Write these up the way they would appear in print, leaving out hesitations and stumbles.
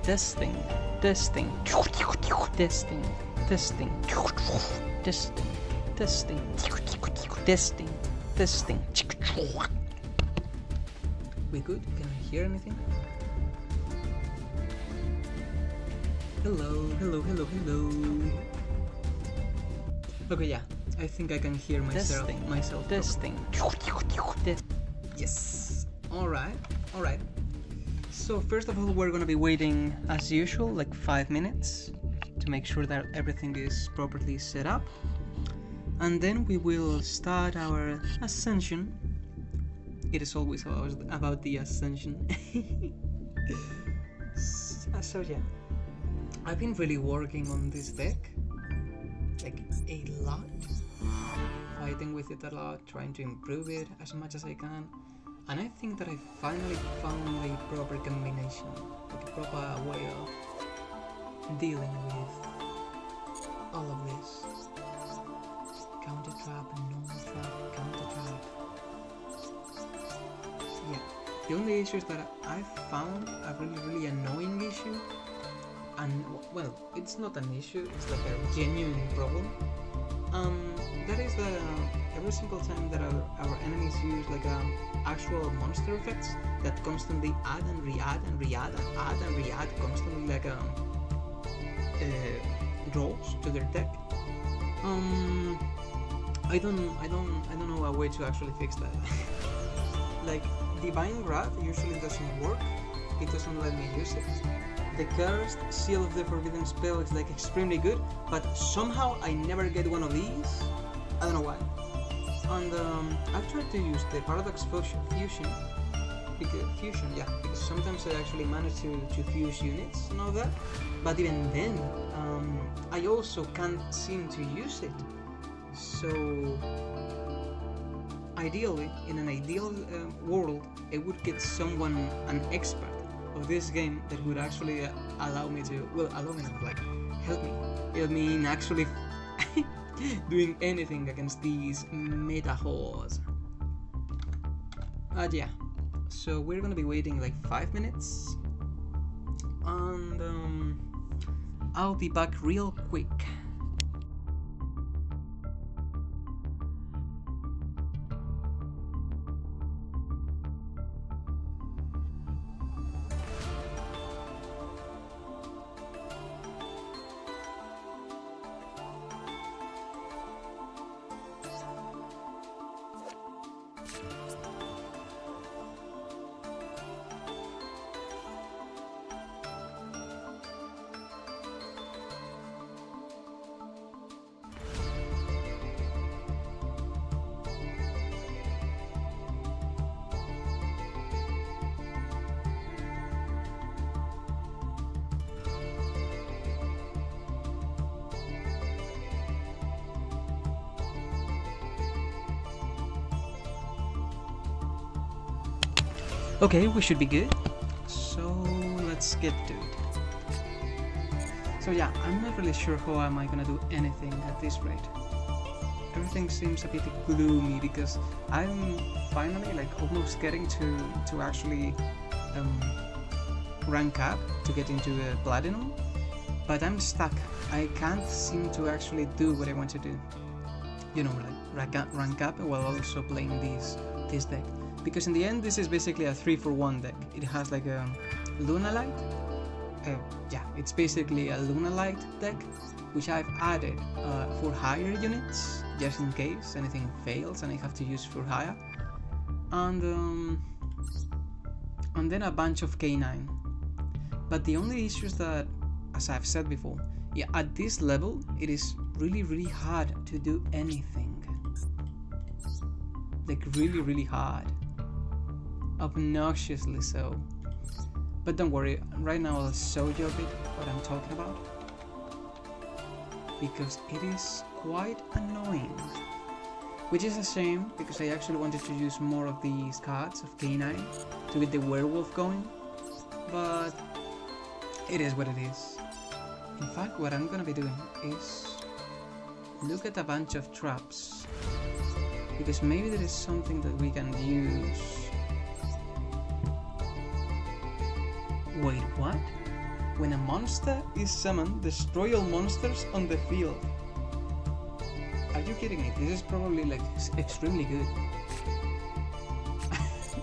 testing, testing, testing, testing, testing, testing, testing, testing. We good? Can I hear anything? Hello, hello, hello, hello. Okay, yeah. I think I can hear myself. Testing. Yes. Alright. So first of all, we're gonna be waiting as usual, like 5 minutes, to make sure that everything is properly set up. And then we will start our ascension. It is always about the ascension. So yeah, I've been really working on this deck, like a lot, fighting with it a lot, trying to improve it as much as I can, and I think that I finally found a proper combination, like a proper way of dealing with all of this. Counter trap, normal trap, counter trap. Yeah, the only issue is that I found a really annoying issue, and well, it's not an issue, it's like a genuine problem. That is that every single time that our enemies use like actual monster effects that constantly add and re-add and re-add and add and re-add constantly, like draws to their deck. I don't know a way to actually fix that. Like, Divine Wrath usually doesn't work. It doesn't let me use it. The Cursed Seal of the Forbidden Spell is like extremely good, but somehow I never get one of these. I don't know why. And I've tried to use the Paradox Fusion, because sometimes I actually manage to fuse units and all that. But even then, I also can't seem to use it. So ideally, in an ideal world, I would get someone, an expert of this game, that would actually allow me to, like, help me in actually doing anything against these meta horrors. But yeah, so we're gonna be waiting like 5 minutes, and I'll be back real quick. Okay, we should be good. So let's get to it. So yeah, I'm not really sure how am I gonna do anything at this rate. Everything seems a bit gloomy because I'm finally like almost getting to actually rank up to get into a platinum, but I'm stuck. I can't seem to actually do what I want to do. You know, like rank up while also playing this deck. Because in the end, this is basically a 3-for-1 deck. It has like a Lunalight. Yeah, it's basically a Lunalight deck, which I've added for higher units, just in case anything fails and I have to use for higher. And then a bunch of K9. But the only issue is that, as I've said before, yeah, at this level, it is really hard to do anything. Like really hard. Obnoxiously so. But don't worry, right now I'll show you a bit what I'm talking about, because it is quite annoying, which is a shame because I actually wanted to use more of these cards of K9 to get the werewolf going, but it is what it is. In fact, what I'm gonna be doing is look at a bunch of traps, because maybe there is something that we can use. Wait, what? When a monster is summoned, destroy all monsters on the field. Are you kidding me? This is probably like extremely good.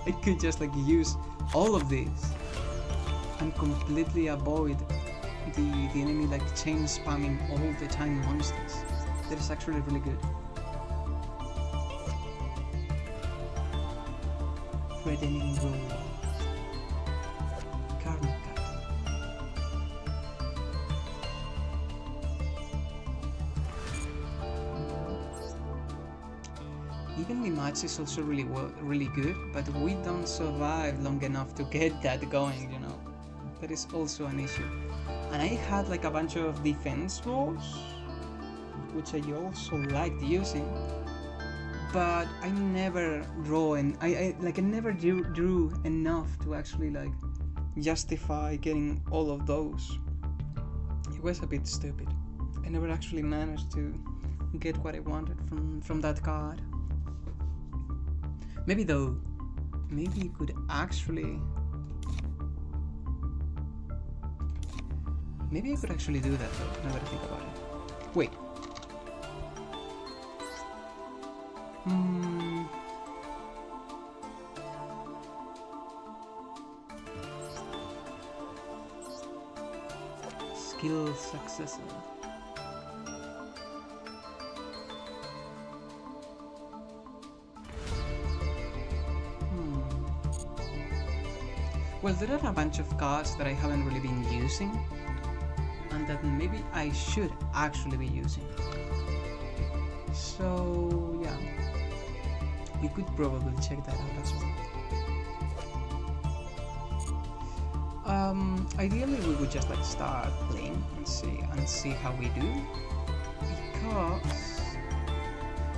I could just like use all of these and completely avoid the enemy like chain spamming all the time monsters. That is actually really good. Threatening roll. Karma cut. Evenly match is also really good, but we don't survive long enough to get that going, you know. That is also an issue. And I had like a bunch of defense rolls, which I also liked using, but I never draw and I never drew enough to actually like justify getting all of those. It was a bit stupid. I never actually managed to get what I wanted from that card. Maybe you could actually... Maybe I could actually do that though, now that I think about it. Wait. Skill successor. Well, there are a bunch of cards that I haven't really been using, and that maybe I should actually be using. So yeah, we could probably check that out as well. Ideally we would just like start playing and see how we do, because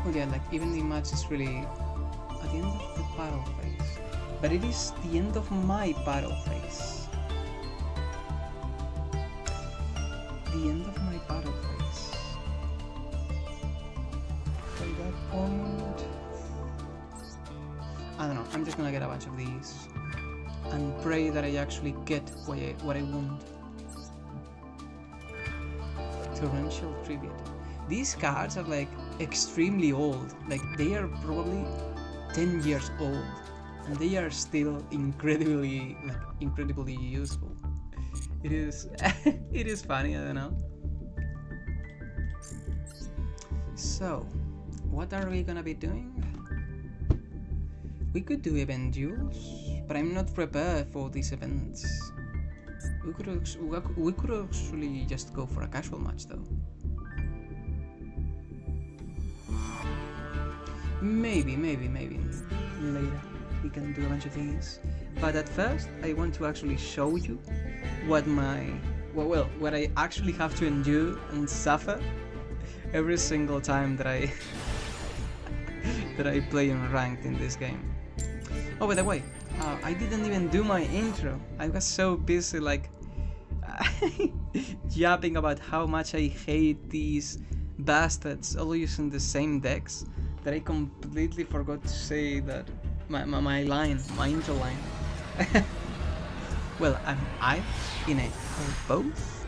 well yeah, like even the match is really at the end of the battle phase, but it is the end of my battle phase. The end of my battle phase. By that point, I don't know, I'm just gonna get a bunch of these and pray that I actually get what I want. Torrential Tribute. These cards are like extremely old, like they are probably 10 years old, and they are still incredibly useful. It is it is funny, I don't know. So, what are we gonna be doing? We could do event duels, but I'm not prepared for these events. We could actually just go for a casual match though. Maybe later we can do a bunch of things. But at first, I want to actually show you what what I actually have to endure and suffer every single time that I play in ranked in this game. Oh, by the way, I didn't even do my intro. I was so busy like yapping about how much I hate these bastards all using the same decks that I completely forgot to say that my intro line. Well, I'm in it for both,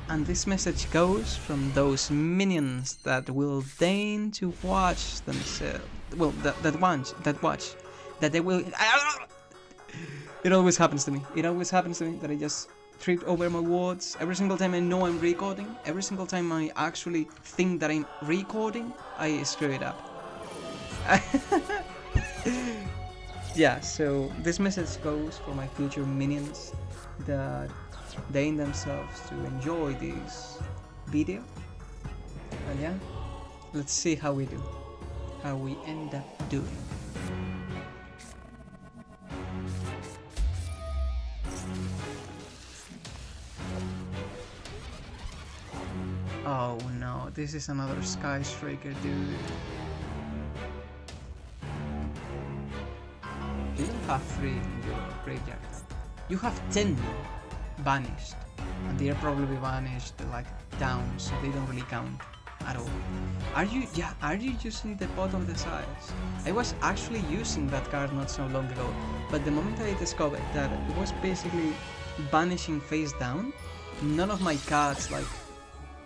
and this message goes from those minions that will deign to watch themselves. Well, that they will. It always happens to me. That I just trip over my words every single time I know I'm recording. Every single time I actually think that I'm recording, I screw it up. Yeah, so this message goes for my future minions that deign themselves to enjoy this video. And yeah, let's see how we do, how we end up doing. Oh no, this is another Sky Striker, dude. You don't have 3 in your graveyard. You have 10 banished, and they are probably banished like down, so they don't really count at all. Are you using the pot of the size? I was actually using that card not so long ago, but the moment I discovered that it was basically banishing face down, none of my cards like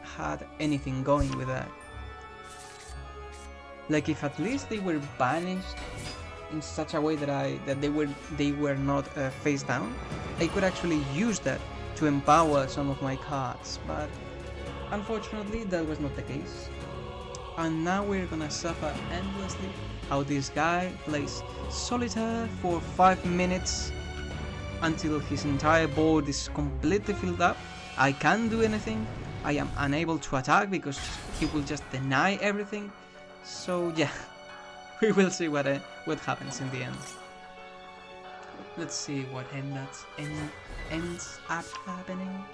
had anything going with that. Like if at least they were banished in such a way that they were not face down, I could actually use that to empower some of my cards, but unfortunately that was not the case. And now we're gonna suffer endlessly how this guy plays solitaire for 5 minutes until his entire board is completely filled up. I can't do anything, I am unable to attack because he will just deny everything. So yeah, we will see what happens in the end. Let's see what ends up happening.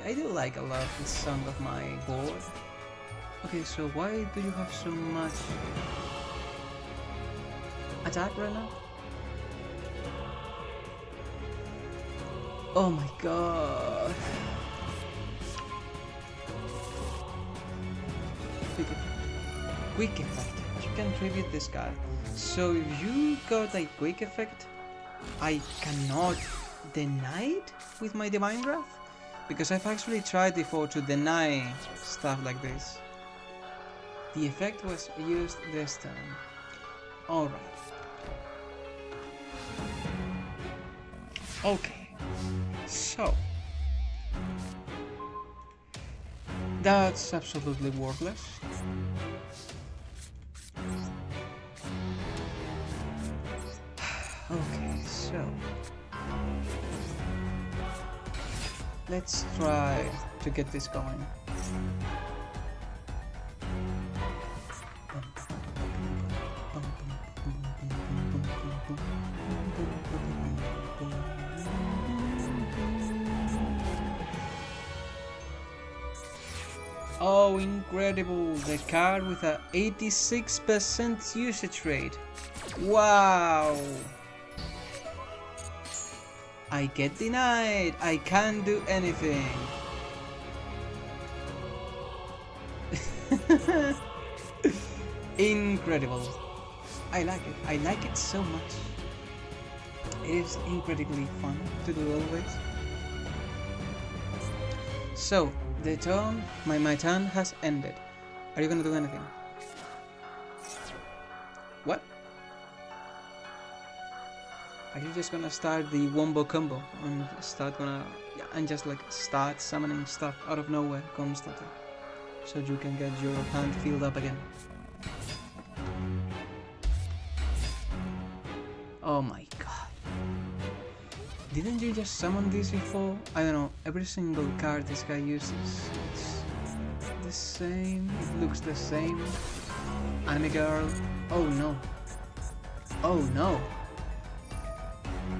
I do like a lot the sound of my board. Okay, so why do you have so much attack right now? Oh my god. Quick effect. You can tribute this guy. So if you got a quick effect, I cannot deny it with my Divine Wrath? Because I've actually tried before to deny stuff like this. The effect was used this time. Alright. Okay. So. That's absolutely worthless. Okay, so. Let's try to get this going. Oh, incredible! The card with a 86% usage rate. Wow! I get denied! I can't do anything! Incredible! I like it so much. It is incredibly fun to do always. So, the turn, my turn has ended. Are you gonna do anything? What? Are you just gonna start the wombo combo and just like start summoning stuff out of nowhere constantly, so you can get your hand filled up again? Oh my god! Didn't you just summon this before? I don't know. Every single card this guy uses, it's the same. It looks the same. Anime girl. Oh no! Oh no!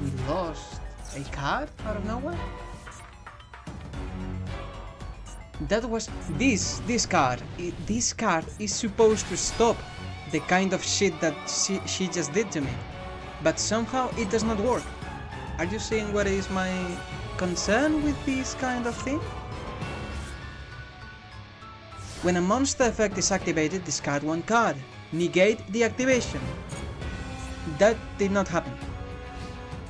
We lost a card out of nowhere? That was this card. This card is supposed to stop the kind of shit that she just did to me. But somehow it does not work. Are you seeing what is my concern with this kind of thing? When a monster effect is activated, discard one card. Negate the activation. That did not happen.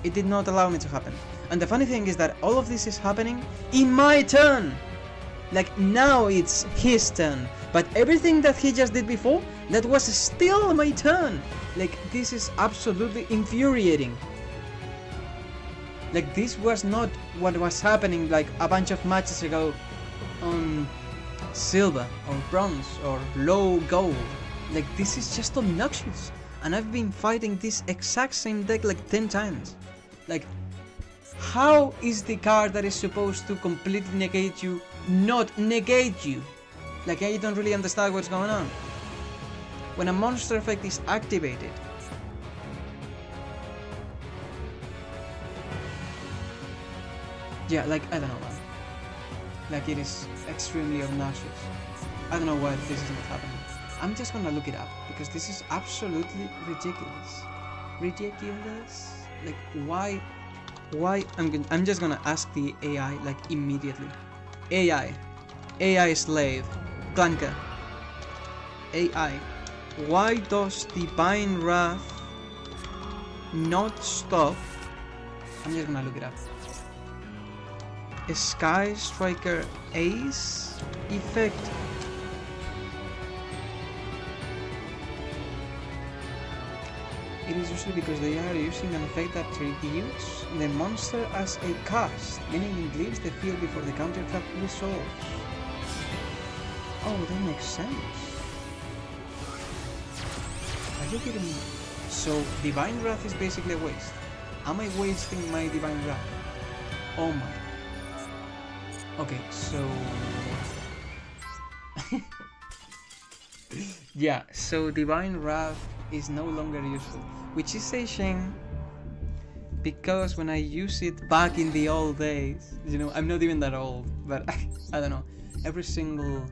It did not allow me to happen. And the funny thing is that all of this is happening in my turn! Like now it's his turn. But everything that he just did before, that was still my turn! Like this is absolutely infuriating. Like this was not what was happening like a bunch of matches ago on silver or bronze or low gold. Like this is just obnoxious. And I've been fighting this exact same deck like 10 times. Like, How is the card that is supposed to completely negate you not negate you? Like, I don't really understand what's going on. When a monster effect is activated, yeah, like, I don't know, man. Like, it is extremely obnoxious. I don't know why this is not happening. I'm just gonna look it up, because this is absolutely ridiculous. Ridiculous? Like, why? I'm just gonna ask the AI, like, immediately. AI slave, Clanka. AI, why does Divine Wrath not stop? I'm just gonna look it up. A Sky Striker Ace effect. It is usually because they are using an effect that reduces the monster as a cast, meaning it leaves the field before the counter trap resolves. Oh, that makes sense. Are you kidding me? So, Divine Wrath is basically a waste. Am I wasting my Divine Wrath? Oh my. Okay, so... yeah, so Divine Wrath is no longer useful, which is a shame, because when I use it back in the old days, you know, I'm not even that old, but I don't know, every single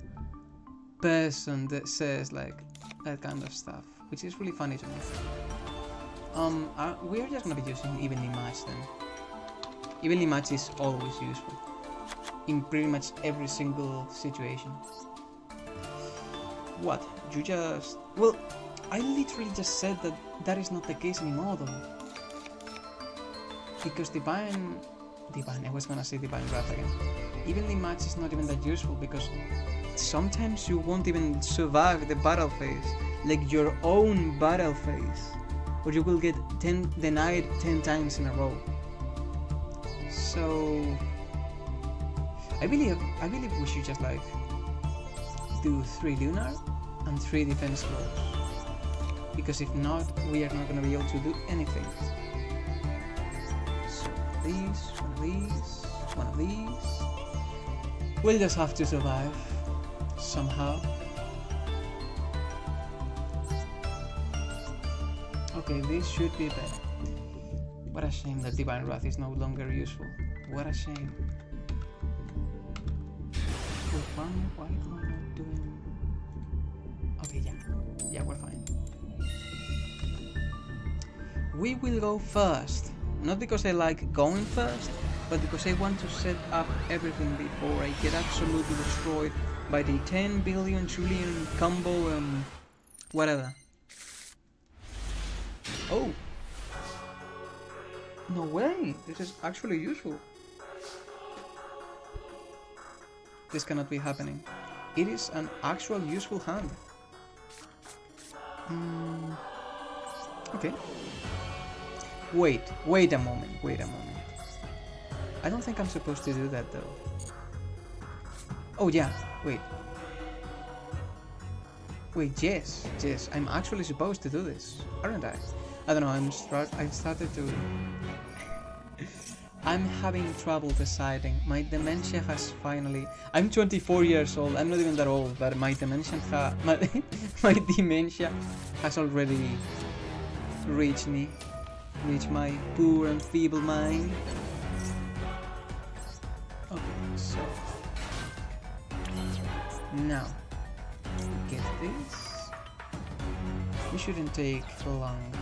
person that says like that kind of stuff, which is really funny to me. We are just gonna be using evenly matched then. Evenly matched is always useful in pretty much every single situation. What? You just... well, I literally just said that that is not the case anymore though. Because Divine, I was gonna say Divine Wrath again. Evenly matched is not even that useful, because sometimes you won't even survive the battle phase, like your own battle phase, or you will get denied 10 times in a row. So I believe we should just like do 3 lunar and 3 defense blows, because if not, we are not going to be able to do anything. So these, one of these, one of these. We'll just have to survive somehow. Okay, this should be better. What a shame that Divine Wrath is no longer useful. What a shame. Why am I not doing... okay, yeah, we're fine. We will go first, not because I like going first, but because I want to set up everything before I get absolutely destroyed by the 10 billion trillion combo whatever. Oh! No way! This is actually useful. This cannot be happening. It is an actual useful hand. Okay. Wait a moment. I don't think I'm supposed to do that though. Oh yeah, wait, yes, I'm actually supposed to do this, aren't I? I don't know, I started to... I'm having trouble deciding. My dementia has finally... I'm 24 years old, I'm not even that old, but my dementia has already reached my poor and feeble mind. Okay, so... now, get this. We shouldn't take long.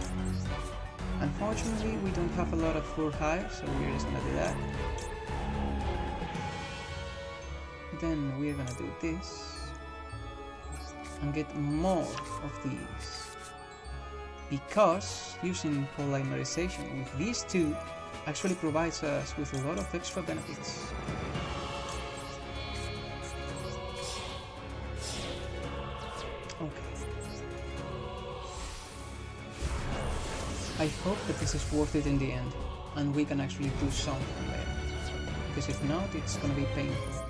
Unfortunately, we don't have a lot of full high, so we're just gonna do that. Then we're gonna do this and get more of these, because using polymerization with these two actually provides us with a lot of extra benefits. Okay. I hope that this is worth it in the end, and we can actually do something there, because if not, it's gonna be painful.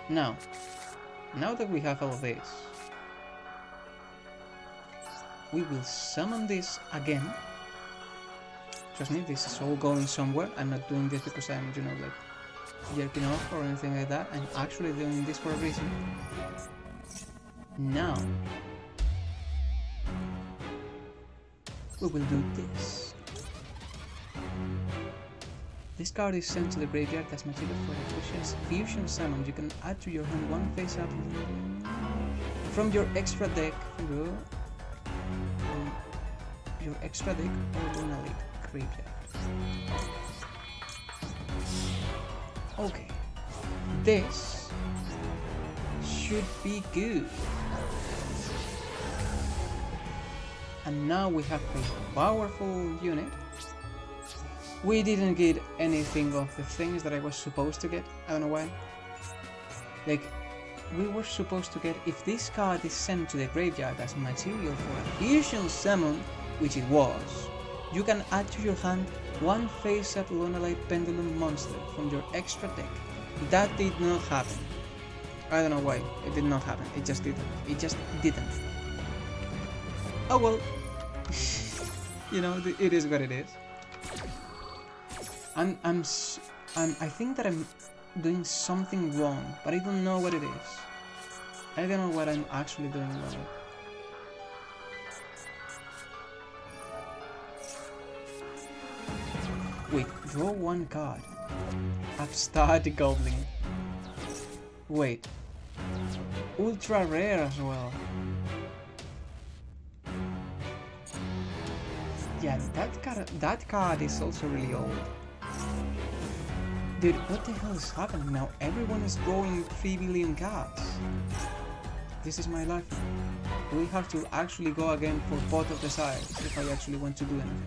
Now that we have all of this, we will summon this again trust me, this is all going somewhere. I'm not doing this because I'm, you know, like jerking off or anything like that. I'm actually doing this for a reason. Now we will do this. This card is sent to the graveyard as material for a fusion summon. You can add to your hand one face up from your extra deck. From your extra deck or Luna Lake graveyard. Okay, this should be good. And now we have a powerful unit. We didn't get anything of the things that I was supposed to get. I don't know why. Like, we were supposed to get, if this card is sent to the graveyard as material for a fusion summon, which it was, you can add to your hand one face-up Lunalite Pendulum monster from your extra deck. That did not happen. I don't know why. It did not happen. It just didn't. It just didn't. Oh well. You know, it is what it is. I think that I'm doing something wrong, but I don't know what it is. I don't know what I'm actually doing wrong. Wait, draw one card. Upstart Goblin. Wait. Ultra rare as well. Yeah, that card is also really old. Dude, what the hell is happening now? Everyone is drawing 3 billion cards. This is my life. We have to actually go again for both of the sides if I actually want to do anything.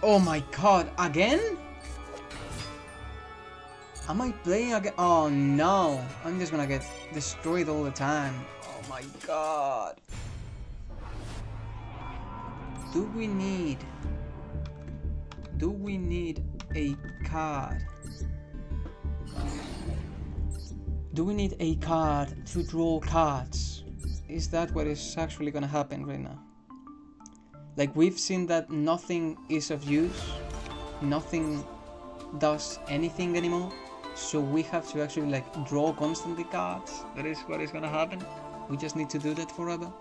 Oh my god, again? Am I playing again? Oh no, I'm just gonna get destroyed all the time. Oh my god. Do we need a card? Do we need a card to draw cards? Is that what is actually gonna happen right now? Like, we've seen that nothing is of use, nothing does anything anymore, so we have to actually like draw constantly cards. That is what is gonna happen. We just need to do that forever.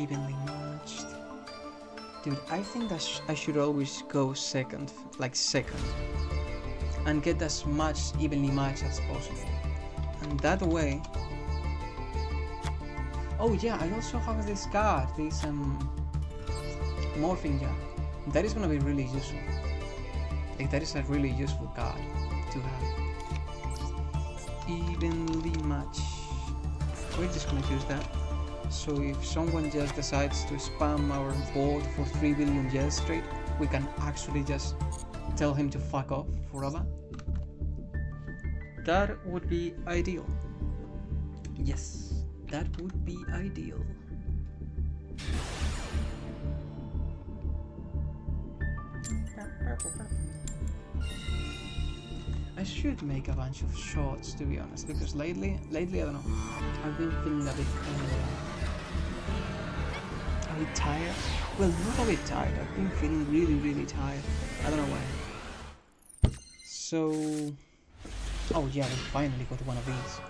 Evenly matched. Dude, I think that I should always go second, and get as much evenly matched as possible. And that way... Oh yeah, I also have this card, this morphing jar. That is gonna be really useful. Like, that is a really useful card to have. Evenly matched. We're just gonna use that. So if someone just decides to spam our board for 3 billion years straight, we can actually just tell him to fuck off forever. That would be ideal. Yes, that would be ideal. I should make a bunch of shots, to be honest, because lately I don't know, I've been feeling a bit tired. Well, not a bit tired, I've been feeling really tired. I don't know why. So, oh yeah, we finally got one of these.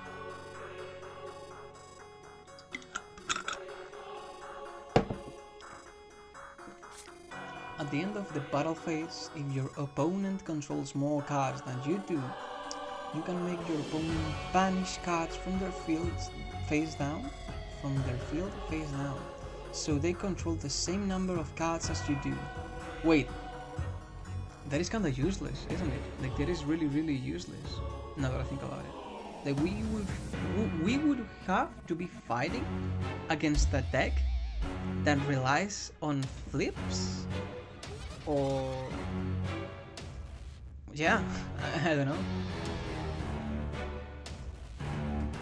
At the end of the battle phase, if your opponent controls more cards than you do, you can make your opponent banish cards from their field face down, so they control the same number of cards as you do. Wait, that is kinda useless, isn't it? Like, that is really useless, now that I think about it. Like, we would have to be fighting against a deck that relies on flips? Or... yeah, I don't know.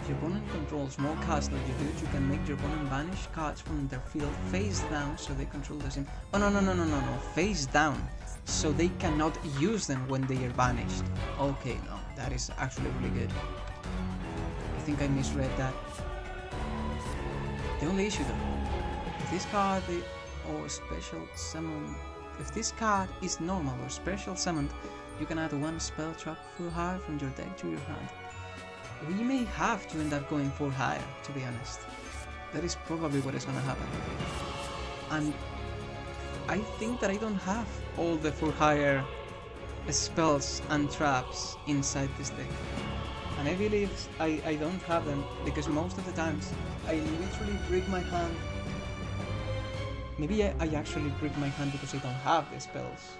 If your opponent controls more cards than you do, you can make your opponent banish cards from their field face down so they control the same... Oh no, face down. so they cannot use them when they are banished. Okay, no, that is actually really good. I think I misread that. The only issue though, if this card or special summon, if this card is normal or special summoned, you can add one spell trap full higher from your deck to your hand. We may have to end up going full higher, to be honest. That is probably what is gonna happen. And I think that I don't have all the full higher spells and traps inside this deck. And I believe I don't have them because most of the times I literally break my hand. Maybe I actually break my hand because I don't have the spells.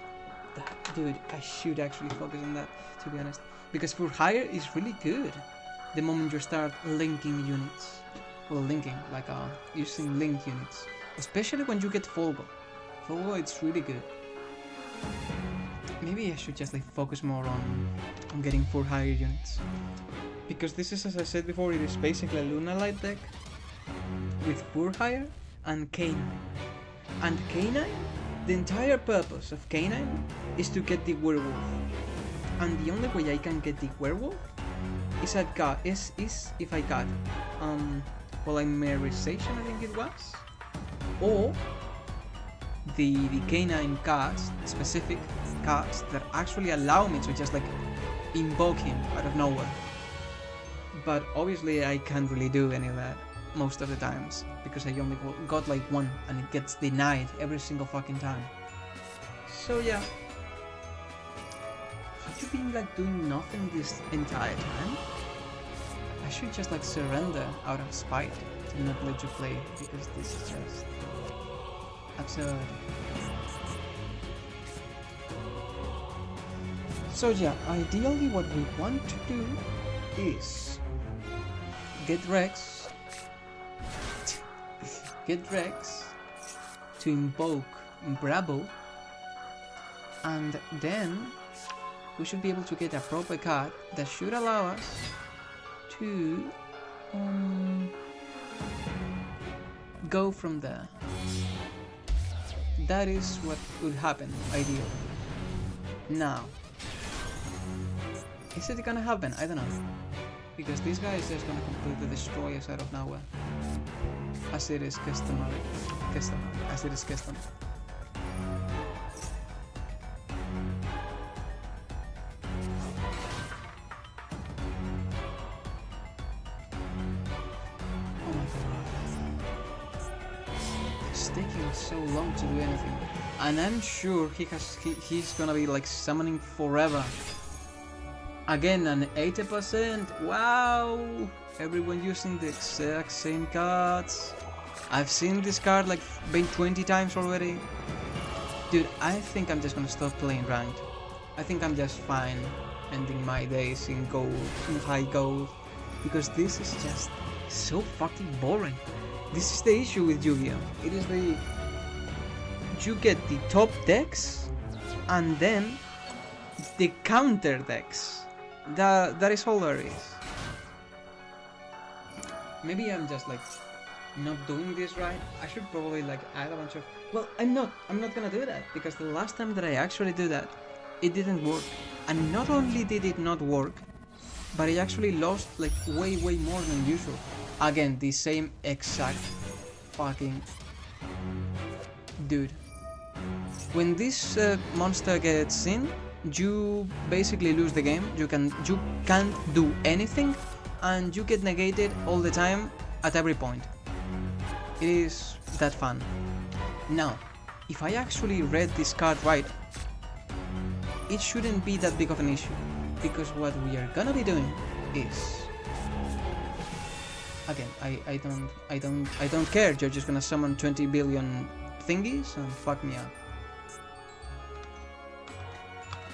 Dude, I should actually focus on that, to be honest. Because for hire is really good the moment you start linking units. Well, linking, like using linked units. Especially when you get Folgo. Folgo, it's really good. Maybe I should just like focus more on getting 4 higher units. Because this is, as I said before, it is basically a Lunalight deck with 4 higher and K9. And K9, the entire purpose of K9 is to get the werewolf. And the only way I can get the werewolf is if I got polymerization, I think it was, or the K9 cards, specific cards that actually allow me to just like invoke him out of nowhere. But obviously I can't really do any of that most of the times because I only got like one and it gets denied every single fucking time. So yeah. Have you been like doing nothing this entire time? I should just like surrender out of spite to not let you play because this is just absurd. So yeah, ideally what we want to do is get Rex to invoke Bravo, and then we should be able to get a proper card that should allow us to go from there. That is what would happen, ideally. Now, is it gonna happen? I don't know. Because this guy is just gonna completely destroy us out of nowhere. As it is customary. As it is custom. Oh my god. It's taking so long to do anything. And I'm sure he's gonna be like summoning forever. Again, an 80%. Wow! Everyone using the exact same cards. I've seen this card like been 20 times already. Dude, I think I'm just gonna stop playing ranked. I think I'm just fine ending my days in gold, in high gold. Because this is just so fucking boring. This is the issue with Yu-Gi-Oh! It is the... You get the top decks and then the counter decks. That is all there is. Maybe I'm just like not doing this right. I should probably like add a bunch of... Well, I'm not gonna do that because the last time that I actually did that, it didn't work. And not only did it not work, but I actually lost like way more than usual. Again, the same exact fucking... Dude. When this monster gets in, you basically lose the game. You can't do anything, and you get negated all the time at every point. It is that fun. Now, if I actually read this card right, it shouldn't be that big of an issue, because what we are gonna be doing is... Again, I don't care. You're just gonna summon 20 billion thingies and fuck me up.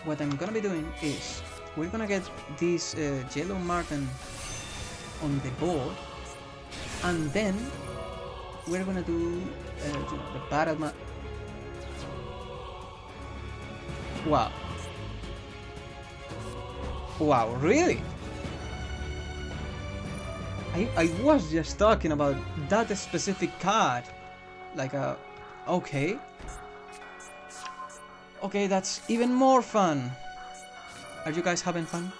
What I'm gonna be doing is we're gonna get this yellow Martin on the board, and then we're gonna do the battle map. Wow. Wow, really? I was just talking about that specific card. Like okay. Okay, that's even more fun. Are you guys having fun?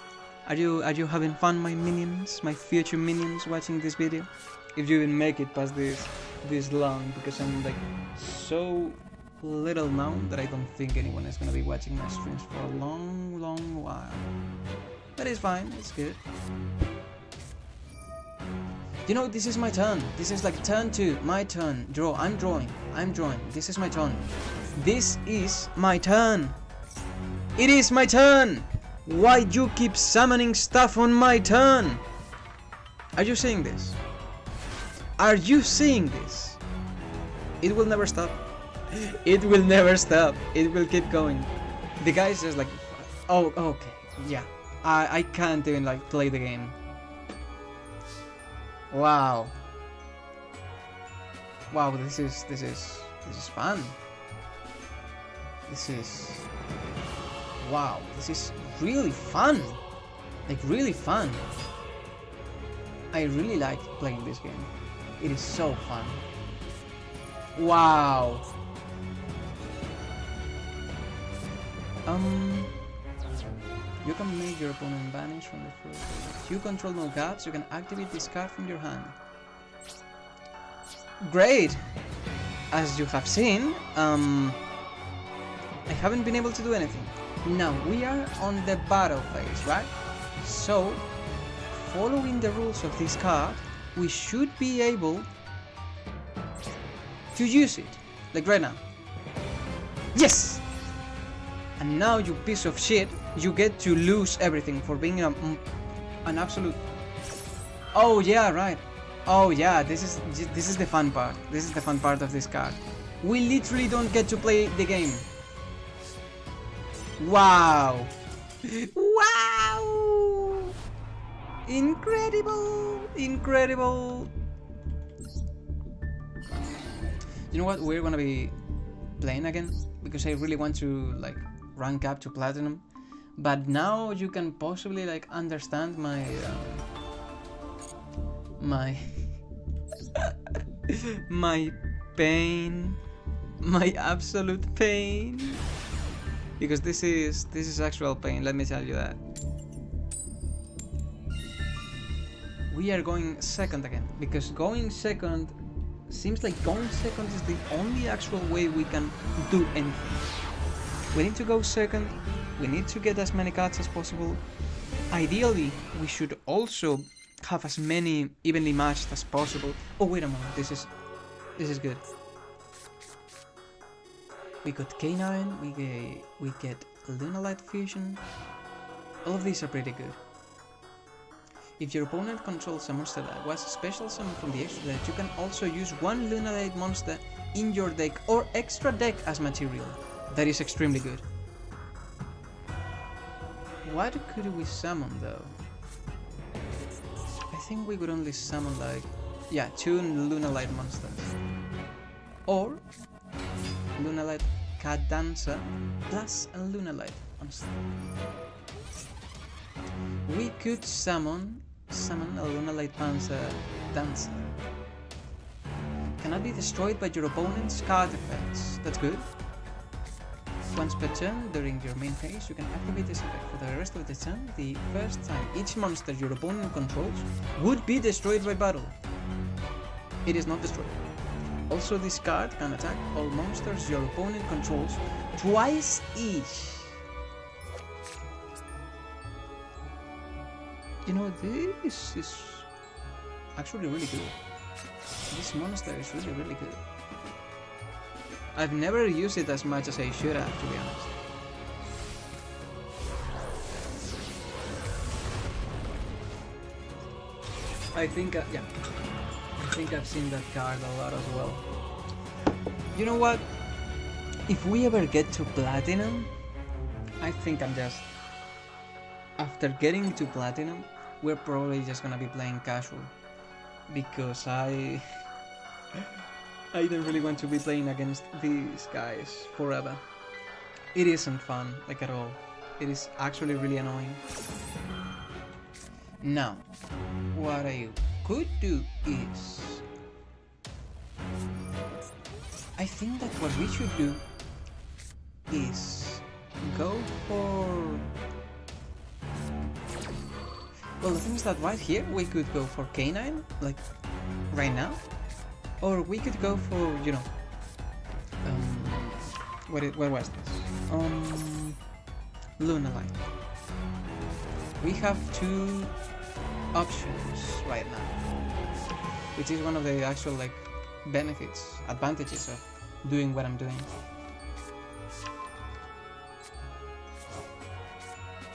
Are you having fun, my minions, my future minions watching this video? If you even make it past this long, because I'm like so little now that I don't think anyone is gonna be watching my streams for a long while. But it's fine, it's good. You know, this is my turn. This is like turn 2, my turn. Draw, I'm drawing. This is my turn. This is my turn. It is my turn. Why you keep summoning stuff on my turn? Are you seeing this? Are you seeing this? It will never stop. It will never stop. It will keep going. The guy's just like, oh, okay, yeah. I can't even like play the game. Wow. Wow, this is fun. Wow, this is really fun. Like really fun. I really like playing this game. It is so fun. Wow. You can make your opponent vanish from the field. If you control no gaps, you can activate this card from your hand. Great! As you have seen, I haven't been able to do anything. Now, we are on the battle phase, right? So, following the rules of this card, we should be able to use it. Like right now. Yes! And now, you piece of shit, you get to lose everything for being an absolute... Oh yeah, right. Oh yeah, this is the fun part. This is the fun part of this card. We literally don't get to play the game. Wow. Wow. Incredible. Incredible. You know what? We're gonna be playing again because I really want to like rank up to platinum. But now you can possibly like understand my my pain, my absolute pain, because this is actual pain. Let me tell you that. We are going second again because going second seems like going second is the only actual way we can do anything. We need to go second. We need to get as many cards as possible. Ideally, we should also have as many evenly matched as possible. Oh wait a moment, this is good. We got K9, we get Lunalight Fusion. All of these are pretty good. If your opponent controls a monster that was special summoned from the extra deck, you can also use one Lunalight monster in your deck or extra deck as material. That is extremely good. What could we summon though? I think we could only summon like, yeah, 2 Lunalight monsters. Or Lunalight Cadanza plus a Lunalight monster. We could summon a Lunalight Panzer Dancer. Cannot be destroyed by your opponent's card effects. That's good. Once per turn, during your main phase, you can activate this effect. For the rest of the turn, the first time each monster your opponent controls would be destroyed by battle. It is not destroyed. Also, this card can attack all monsters your opponent controls twice each. You know, this is actually really good. This monster is really good. I've never used it as much as I should have, to be honest. I think, yeah. I think I've seen that card a lot as well. You know what? If we ever get to platinum, I think I'm just... After getting to platinum, we're probably just gonna be playing casual. Because I don't really want to be playing against these guys forever. It isn't fun, like at all. It is actually really annoying. Now, what I could do is... I think that what we should do is go for... Well, the thing is that right here we could go for K9, like right now, or we could go for, you know, where was this? Luna Light. We have two options right now, which is one of the actual like advantages of doing what I'm doing.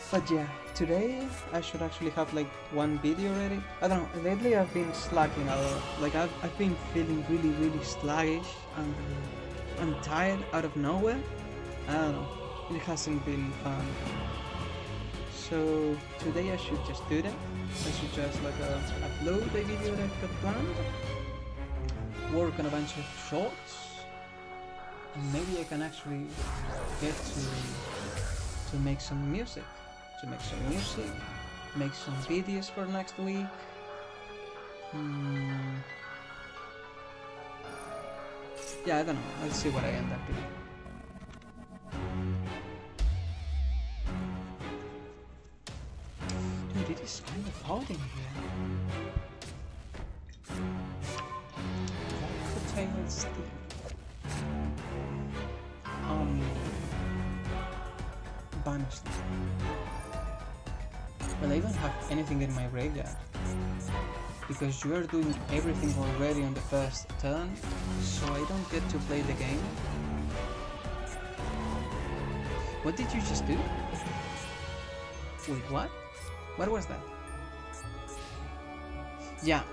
But yeah, today I should actually have like one video ready. I don't know, lately I've been slacking a lot. Like I've been feeling really sluggish and I'm tired out of nowhere. I don't know, it hasn't been fun. So today I should just do that. I should just like upload the video that I've got planned, work on a bunch of shorts, and maybe I can actually get to make some music. Make some videos for next week. Yeah, I don't know. Let's see what I end up doing. Dude, it is kind of hot in here. Cocktail steam. Banished. Well, I don't have anything in my graveyard, because you are doing everything already on the first turn, so I don't get to play the game. What did you just do? Wait, what? What was that? Yeah,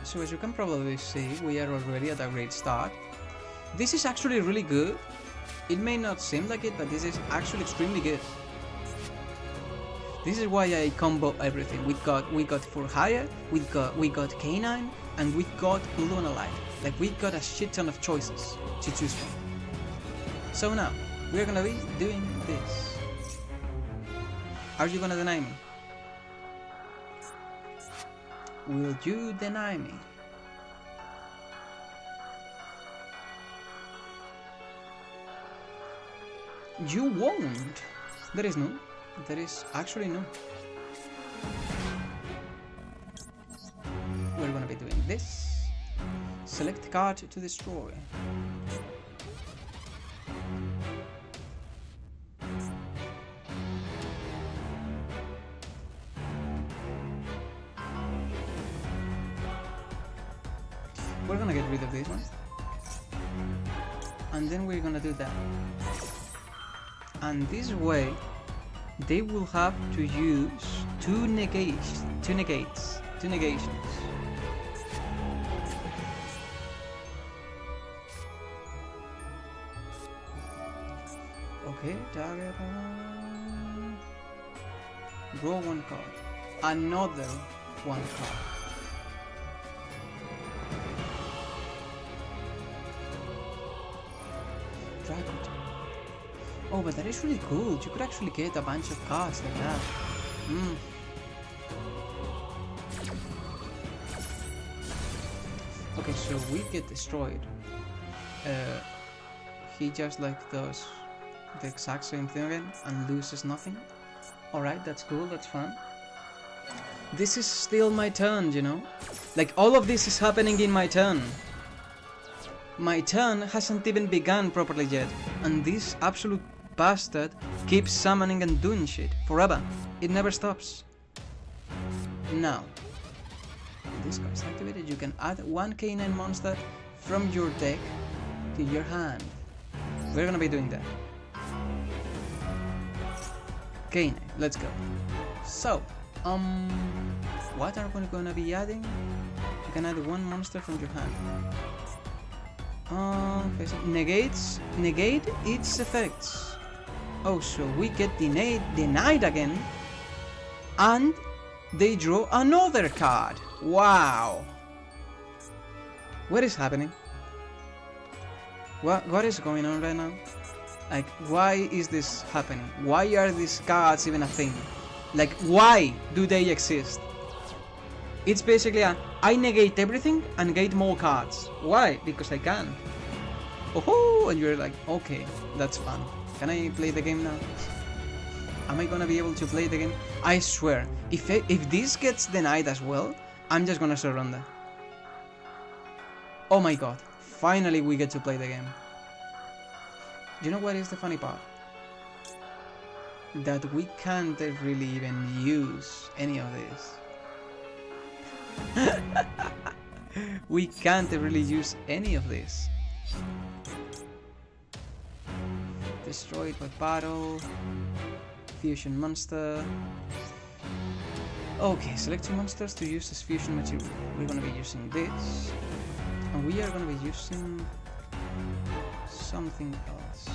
so as you can probably see, we are already at a great start. This is actually really good. It may not seem like it, but this is actually extremely good. This is why I combo everything. We got for hire, we got K9, and we got Luna Light. Like we got a shit ton of choices to choose from. So now we're gonna be doing this. Are you gonna deny me? Will you deny me? You won't. There is no. There is actually no. We're gonna be doing this. Select card to destroy. We're gonna get rid of this one. And then we're gonna do that. And this way they will have to use two negations. Okay, target. Draw one card. Another one card. Dragon. Oh, but that is really cool. You could actually get a bunch of cards like that. Okay, so we get destroyed. He just like does the exact same thing again and loses nothing. Alright, that's cool, that's fun. This is still my turn, you know? Like all of this is happening in my turn. My turn hasn't even begun properly yet, and this absolute bastard keeps summoning and doing shit forever. It never stops. Now, this card is activated. You can add one K9 monster from your deck to your hand. We're gonna be doing that. K9, let's go. So, what are we gonna be adding? You can add one monster from your hand. Negate its effects. Oh, so we get denied again, and they draw another card. Wow. What is happening? What is going on right now? Like, why is this happening? Why are these cards even a thing? Like, why do they exist? It's basically I negate everything and get more cards. Why? Because I can. Oh, and you're like, okay, that's fun. Can I play the game now? Am I gonna be able to play the game? I swear, if this gets denied as well, I'm just gonna surrender. Oh my god, finally we get to play the game. You know what is the funny part? That we can't really even use any of this. We can't really use any of this. Destroyed by battle. Fusion monster. Okay, select 2 monsters to use as fusion material. We're gonna be using this. And we are gonna be using something else.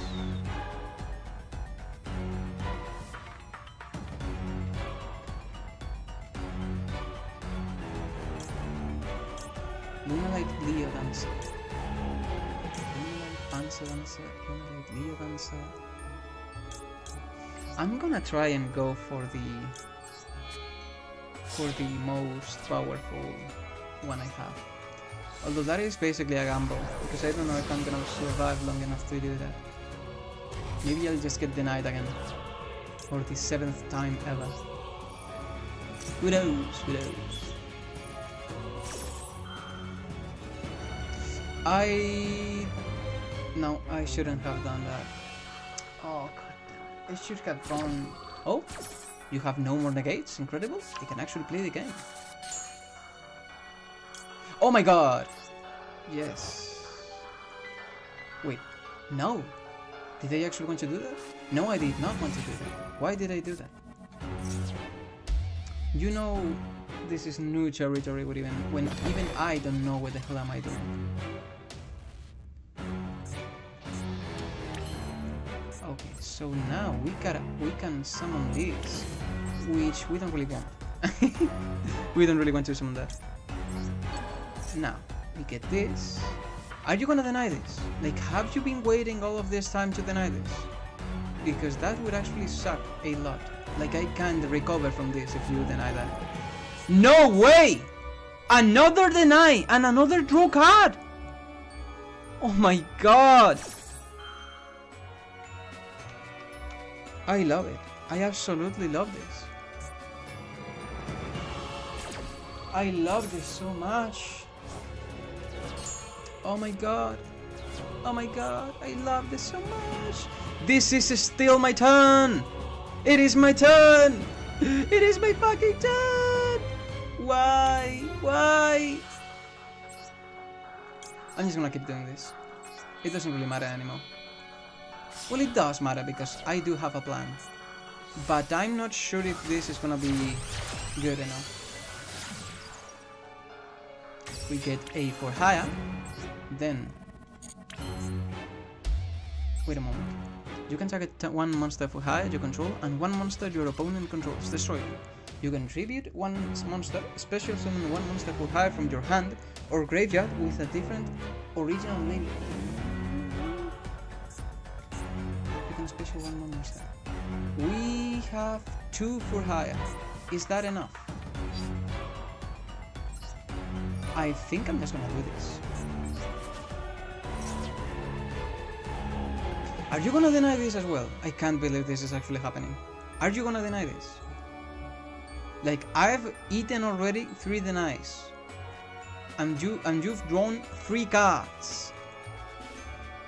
Lunalite Leo Dancer. Lunalite Panzer Dancer. Lunalite Leo Dancer. I'm gonna try and go for the most powerful one I have. Although that is basically a gamble, because I don't know if I'm gonna survive long enough to do that. Maybe I'll just get denied again. For the 7th time ever. Who knows? Who knows? No, I shouldn't have done that. Oh god. I should have gone... Oh, you have no more negates? Incredible. You can actually play the game. Oh my god! Yes. Wait, no. Did I actually want to do that? No, I did not want to do that. Why did I do that? You know, this is new territory when even I don't know what the hell am I doing. Okay, so now we can summon this, which we don't really want. We don't really want to summon that. Now we get this. Are you gonna deny this? Like, have you been waiting all of this time to deny this? Because that would actually suck a lot. Like, I can't recover from this if you deny that. No way! Another deny and another draw card! Oh my god! I love it. I absolutely love this. I love this so much. Oh my god. Oh my god. I love this so much. This is still my turn. It is my turn. It is my fucking turn. Why? Why? I'm just gonna keep doing this. It doesn't really matter anymore. Well, it does matter because I do have a plan. But I'm not sure if this is gonna be good enough. We get a for hire. Then... Wait a moment. You can target 1 monster for hire you control and 1 monster your opponent controls. Destroy it. You can tribute 1 monster, special summon 1 monster for hire from your hand or graveyard with a different original name. You can special 1 more monster. We have 2 for hire. Is that enough? I think I'm just gonna do this. Are you gonna deny this as well? I can't believe this is actually happening. Are you gonna deny this? Like, I've eaten already 3 denies. And you've drawn 3 cards.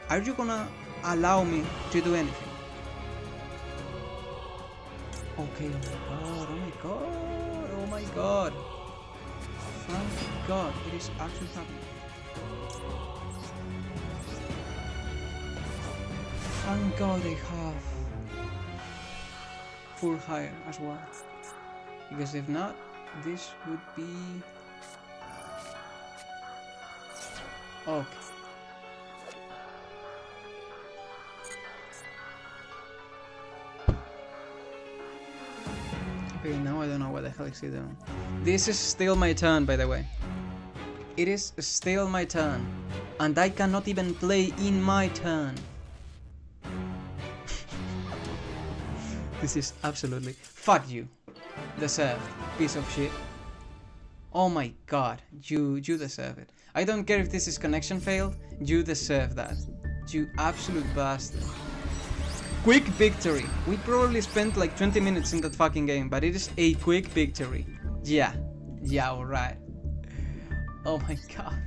Are you gonna allow me to do anything? Okay, oh my god, oh my god. Thank god, it is actually happening. Thank god I have full hire as well. Because if not, this would be... Okay. Okay, now I don't know what the hell is he doing. This is still my turn, by the way. It is still my turn. And I cannot even play in my turn. This is absolutely... Fuck you. Deserved. Piece of shit. Oh my god. You deserve it. I don't care if this is connection failed. You deserve that. You absolute bastard. Quick victory. We probably spent like 20 minutes in that fucking game, but it is a quick victory. Yeah, alright. Oh my god.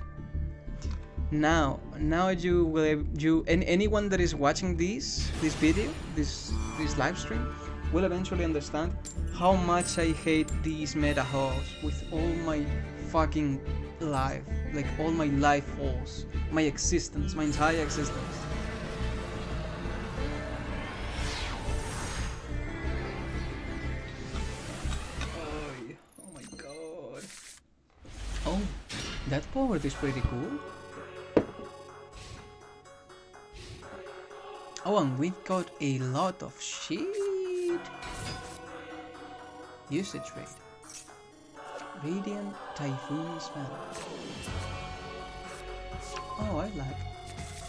Now you will, and anyone that is watching this video, this live stream, will eventually understand how much I hate these meta halls with all my fucking life, like all my life force, my existence, my entire existence. Oh my god. Oh, that power is pretty cool. Oh, and we got a lot of shit. Usage rate. Radiant Typhoon Spell. Oh,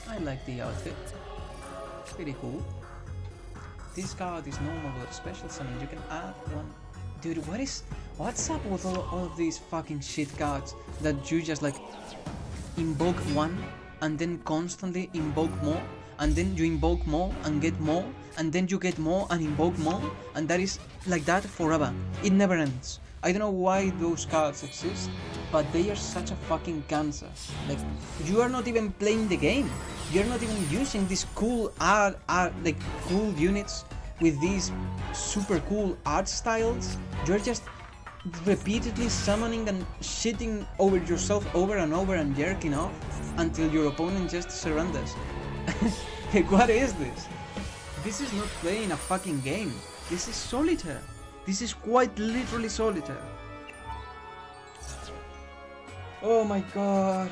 I like the outfit. Pretty cool. This card is normal but special summon. You can add one. Dude, what's up with all of these fucking shit cards that you just like invoke one and then constantly invoke more, and then you invoke more and get more, and then you get more and invoke more, and that is like that forever. It never ends. I don't know why those cards exist, but they are such a fucking cancer. Like, you are not even playing the game. You're not even using these cool art like cool units with these super cool art styles. You're just repeatedly summoning and shitting over yourself over and over and jerking off until your opponent just surrenders. Like, what is this? This is not playing a fucking game. This is solitaire. This is quite literally solitaire. Oh my god.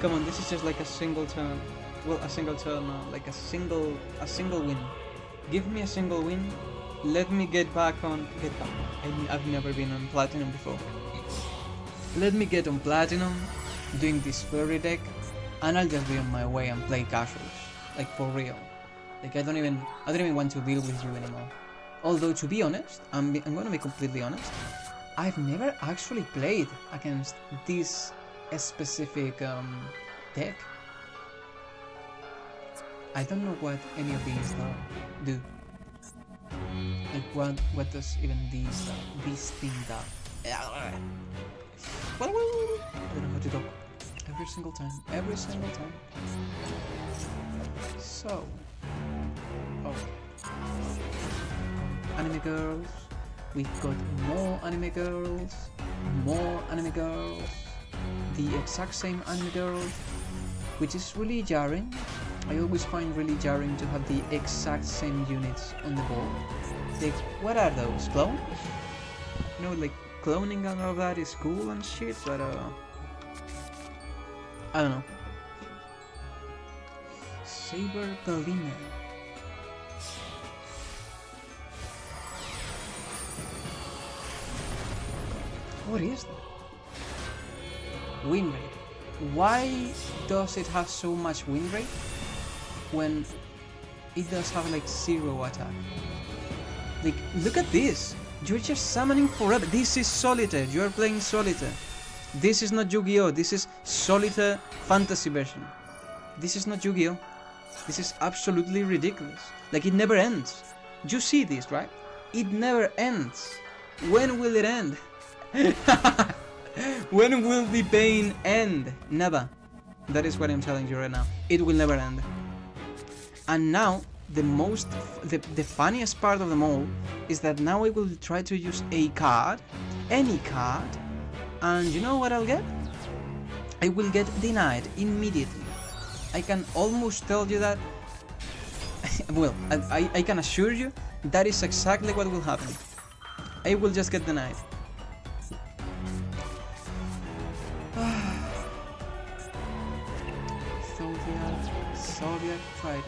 Come on, this is just like a single turn. Well, a single turn, like a single win. Give me a single win. Let me get back. I've never been on platinum before. Let me get on platinum, doing this fairy deck, and I'll just be on my way and play casuals, like for real. Like I don't even want to deal with you anymore. Although, to be honest, I'm gonna be completely honest, I've never actually played against this specific deck. I don't know what any of these do. Like what does even these thing do? I don't know how to talk. Every single time. So, anime girls. We've got more anime girls. The exact same anime girls, which is really jarring. I always find really jarring to have the exact same units on the board. Like, what are those? Clone? You know, like cloning and all that is cool and shit, but I don't know. Saber Galina. What is that? Win rate. Why does it have so much win rate when it does have like 0 attack? Like, look at this. You're just summoning forever. This is solitaire. You're playing solitaire. This is not Yu-Gi-Oh! This is solitaire fantasy version. This is not Yu-Gi-Oh! This is absolutely ridiculous. Like, it never ends. You see this, right? It never ends. When will it end? When will the pain end? Never. That is what I'm telling you right now. It will never end. And now, the funniest part of them all is that now I will try to use a card, any card, and you know what I'll get? I will get denied immediately. I can almost tell you that. Well, I can assure you that is exactly what will happen. I will just get denied. Soviet Trident.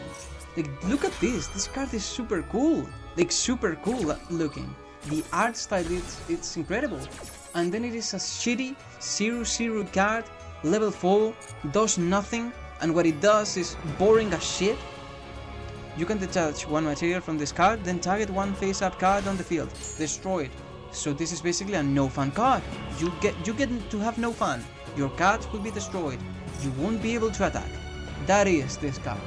Like, look at this. This card is super cool. Like, super cool looking. The art style, it's incredible. And then it is a shitty 0/0 card, level 4, does nothing, and what it does is boring as shit. You can detach one material from this card, then target one face-up card on the field. Destroy it. So this is basically a no-fun card. You get to have no fun. Your cards will be destroyed. You won't be able to attack. That is this card.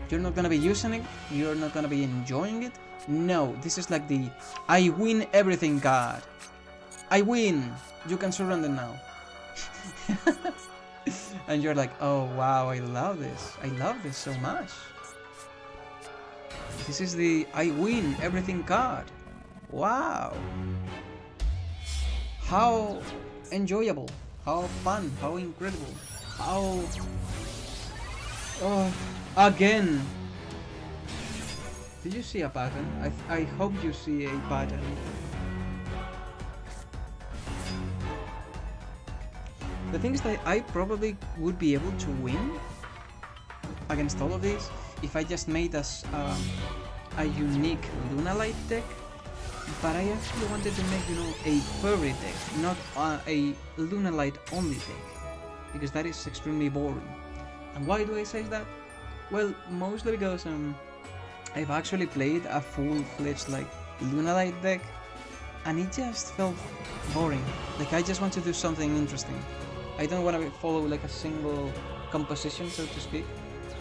You're not gonna be using it. You're not gonna be enjoying it. No, this is like the I win everything card. I win. You can surrender now. And you're like, oh wow, I love this. I love this so much. This is the I win everything card. Wow. How enjoyable. How fun. How incredible. How... Oh, again. Did you see a pattern? I hope you see a pattern. The thing is that I probably would be able to win against all of these if I just made us a unique Lunalight deck, but I actually wanted to make, you know, a furry deck, not a Lunalight only deck, because that is extremely boring. And why do I say that? Well, mostly because I've actually played a full-fledged like Lunalight deck, and it just felt boring. Like I just want to do something interesting. I don't want to follow like a single composition, so to speak,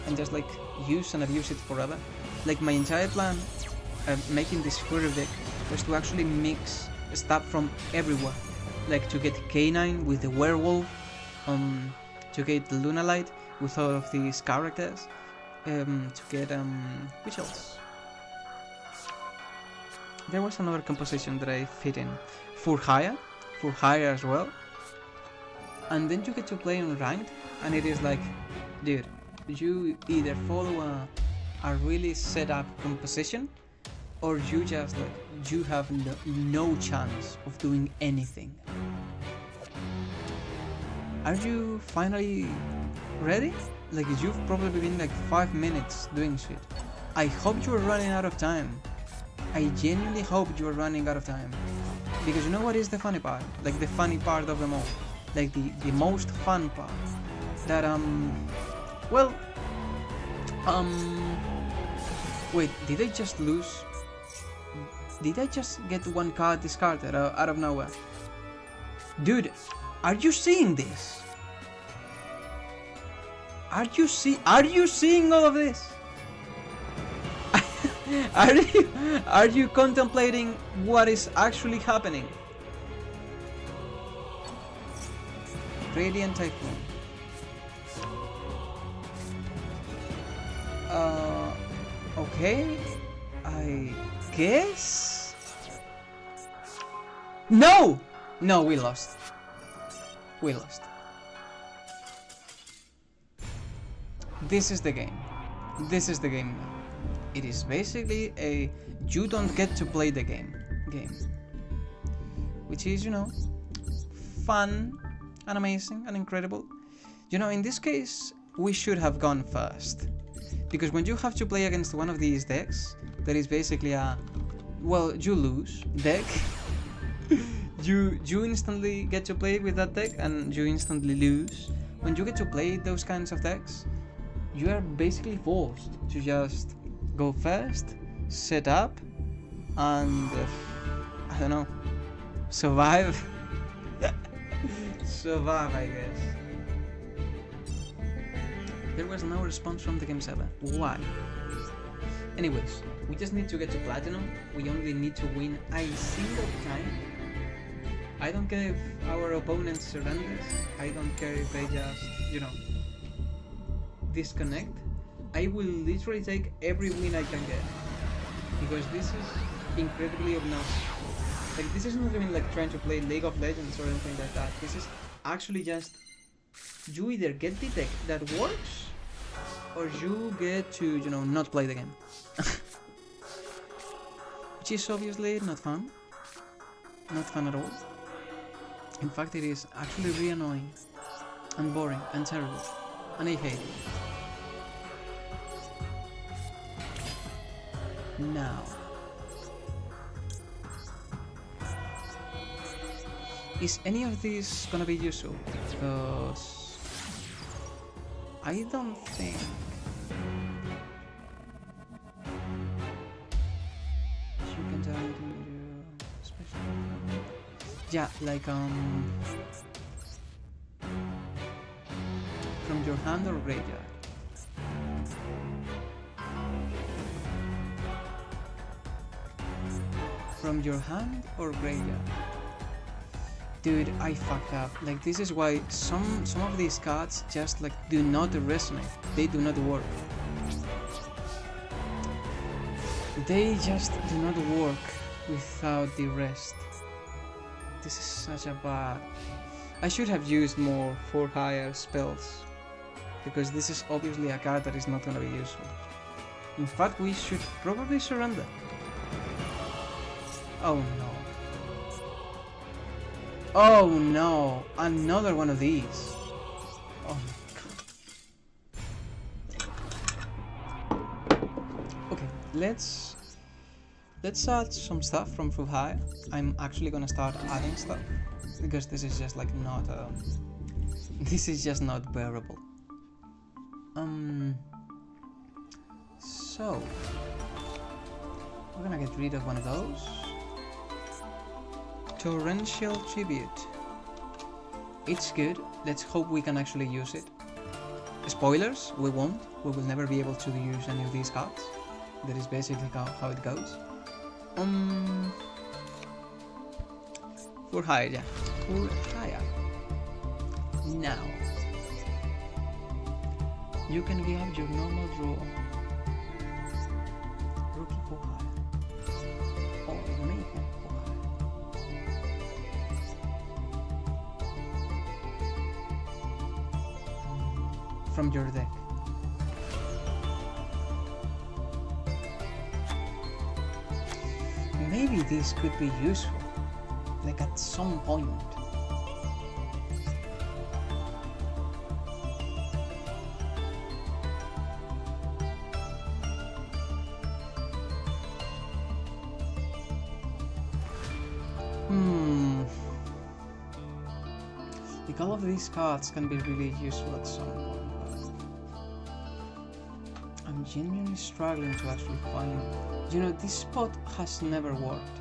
and just like use and abuse it forever. Like my entire plan making this furry deck was to actually mix stuff from everywhere, like to get K9 with the werewolf, to get the Lunalight with all of these characters, to get which else? There was another composition that I fit in, for hire as well. And then you get to play on ranked, and it is like, dude, you either follow a really set up composition, or you just like, you have no chance of doing anything. Are you finally ready? Like you've probably been like 5 minutes doing shit. I hope you are running out of time. I genuinely hope you are running out of time. Because you know what is the funny part? Like the funny part of them all. Like the most fun part. That well, wait, did I just lose? Did I just get one card discarded out of nowhere? Dude, are you seeing this? Are you seeing all of this? Are you contemplating what is actually happening? Radiant Typhoon. Okay, I guess. No, we lost. This is the game. Now. It is basically a you don't get to play the game, which is, you know, fun and amazing and incredible. You know, in this case, we should have gone first, because when you have to play against one of these decks, that is basically a, well, you lose deck. you instantly get to play with that deck, and you instantly lose. When you get to play those kinds of decks, you are basically forced to just go first, set up, and I don't know, survive. Survive, I guess. There was no response from the game server. Why? Anyways, we just need to get to platinum. We only need to win a single time. I don't care if our opponent surrenders. I don't care if they just, you know, disconnect. I will literally take every win I can get, because this is incredibly obnoxious. Like, this is not even like trying to play League of Legends or anything like that. This is actually just, you either get the deck that works, or you get to, you know, not play the game. Which is obviously not fun. Not fun at all. In fact, it is actually really annoying and boring and terrible, and I hate it. Now, is any of this gonna be useful? Because I don't think. You can tell it in special. Yeah, like your hand or graveyard? From your hand or graveyard? Dude, I fucked up. Like, this is why some of these cards just like do not resonate. They do not work. They just do not work without the rest. This is such a bad... I should have used more for higher spells, because this is obviously a card that is not gonna be useful. In fact, we should probably surrender. Oh no. Oh no, another one of these. Oh my god. Okay, let's add some stuff from full high. I'm actually gonna start adding stuff, because this is just like not this is just not bearable. So we're gonna get rid of one of those. Torrential Tribute. It's good. Let's hope we can actually use it. Spoilers, we won't. We will never be able to use any of these cards. That is basically how it goes. For hire, yeah. For hire. Now, you can give your normal draw. Rookie for hire. Or mayhem for hire. From your deck. Maybe this could be useful, like at some point. Like all of these cards can be really useful at some point. I'm genuinely struggling to actually find... You know, this spot has never worked.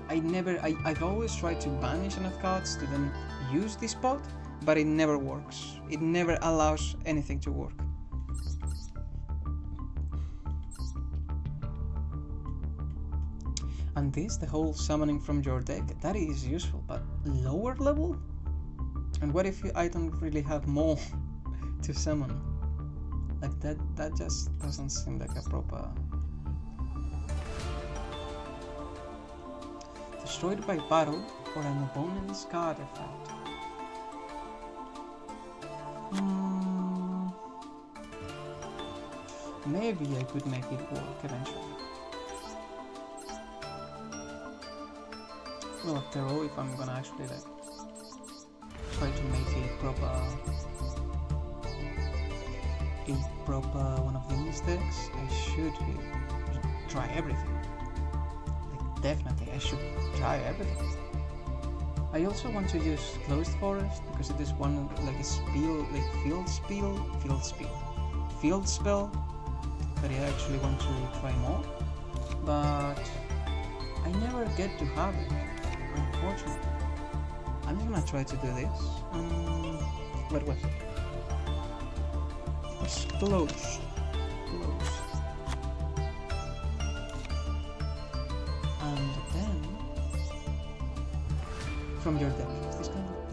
I've always tried to banish enough cards to then use this spot, but it never works. It never allows anything to work. And this, the whole summoning from your deck, that is useful, but lower level? And what if I don't really have more to summon? Like that just doesn't seem like a proper... Destroyed by battle or an opponent's card effect. Maybe I could make it work eventually. Well, after all, if I'm gonna actually like try to make a proper one of these decks, I should try everything. Like, definitely, I should try everything. I also want to use Closed Forest because it is one like a spell, like field spell that I actually want to try more, but I never get to have it, unfortunately. I'm just gonna try to do this. What was it? It's close. And then from your deck,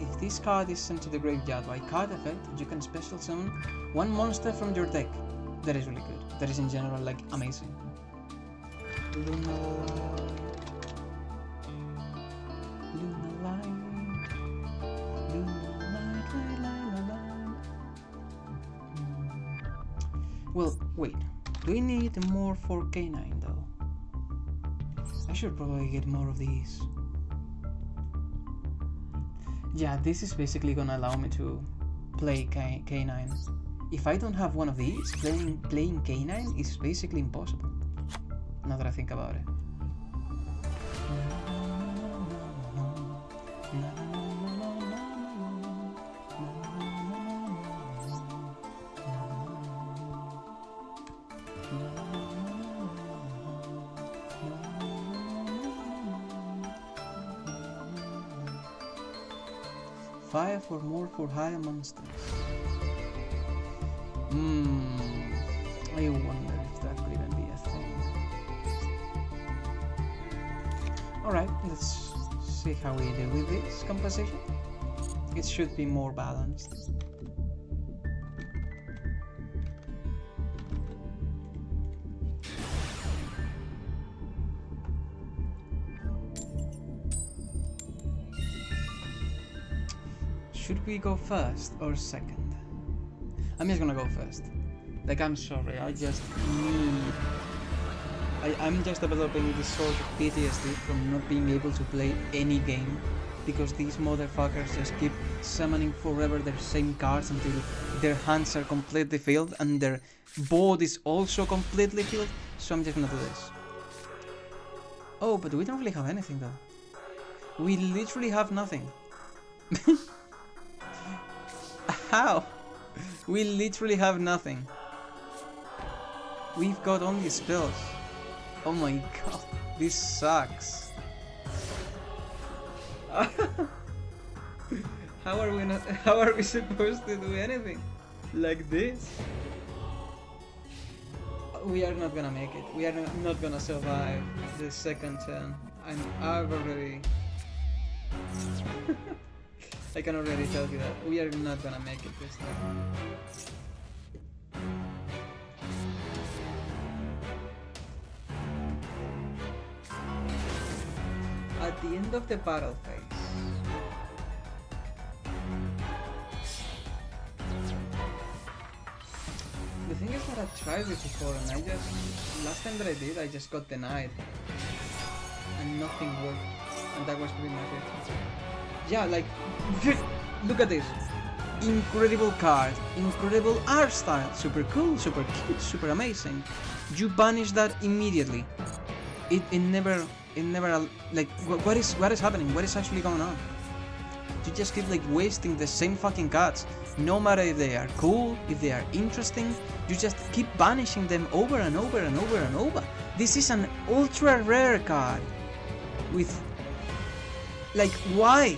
if this card is sent to the graveyard by card effect, you can special summon one monster from your deck. That is really good. That is in general like amazing. Well, wait, do we need more for K9 though? I should probably get more of these. Yeah, this is basically gonna allow me to play K9. If I don't have one of these, playing K9 is basically impossible, now that I think about it. Five or more for higher monsters. Let's see how we do with this composition. It should be more balanced. Should we go first or second? I'm just gonna go first. Like, I'm sorry, I just need... I'm just developing this sort of PTSD from not being able to play any game because these motherfuckers just keep summoning forever their same cards until their hands are completely filled and their board is also completely filled, so I'm just gonna do this. Oh, but we don't really have anything though. We literally have nothing. How? We literally have nothing. We've got only spells. Oh my god, this sucks. How are we supposed to do anything like this? We are not gonna make it. We are not gonna survive the second turn. I've already I can already tell you that we are not gonna make it this time. At the end of the battle phase, the thing is that I've tried this before and last time that I did, I just got denied and nothing worked, and that was pretty much it. Yeah, like, look at this. Incredible card, incredible art style, super cool, super cute, super amazing. You banish that immediately. It never, like, what is happening? What is actually going on? You just keep like wasting the same fucking cards. No matter if they are cool, if they are interesting, you just keep banishing them over and over and over and over. This is an ultra rare card. With, like, why?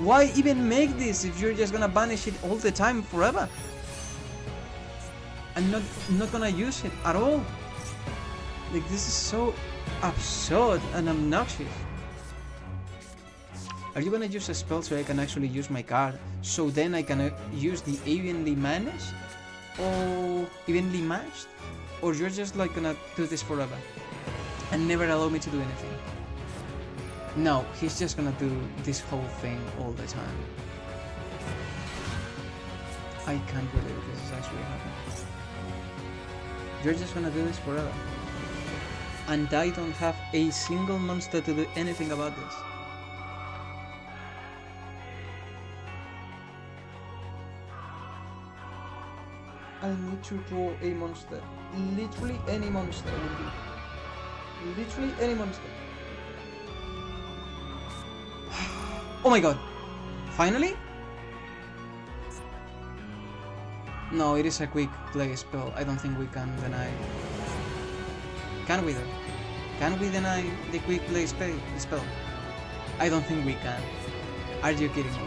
Why even make this if you're just gonna banish it all the time forever? And not gonna use it at all. Like, this is so absurd and obnoxious. Are you gonna use a spell so I can actually use my card, so then I can use the evenly managed or evenly matched? Or you're just like gonna do this forever and never allow me to do anything? No, he's just gonna do this whole thing all the time. I can't believe this is actually happening. You're just gonna do this forever. And I don't have a single monster to do anything about this. I need to draw a monster. Literally any monster will do. Literally any monster. Oh my god. Finally? No, it is a quick play spell. I don't think we can deny. Can we though? Can we deny the quick play spell? I don't think we can. Are you kidding me?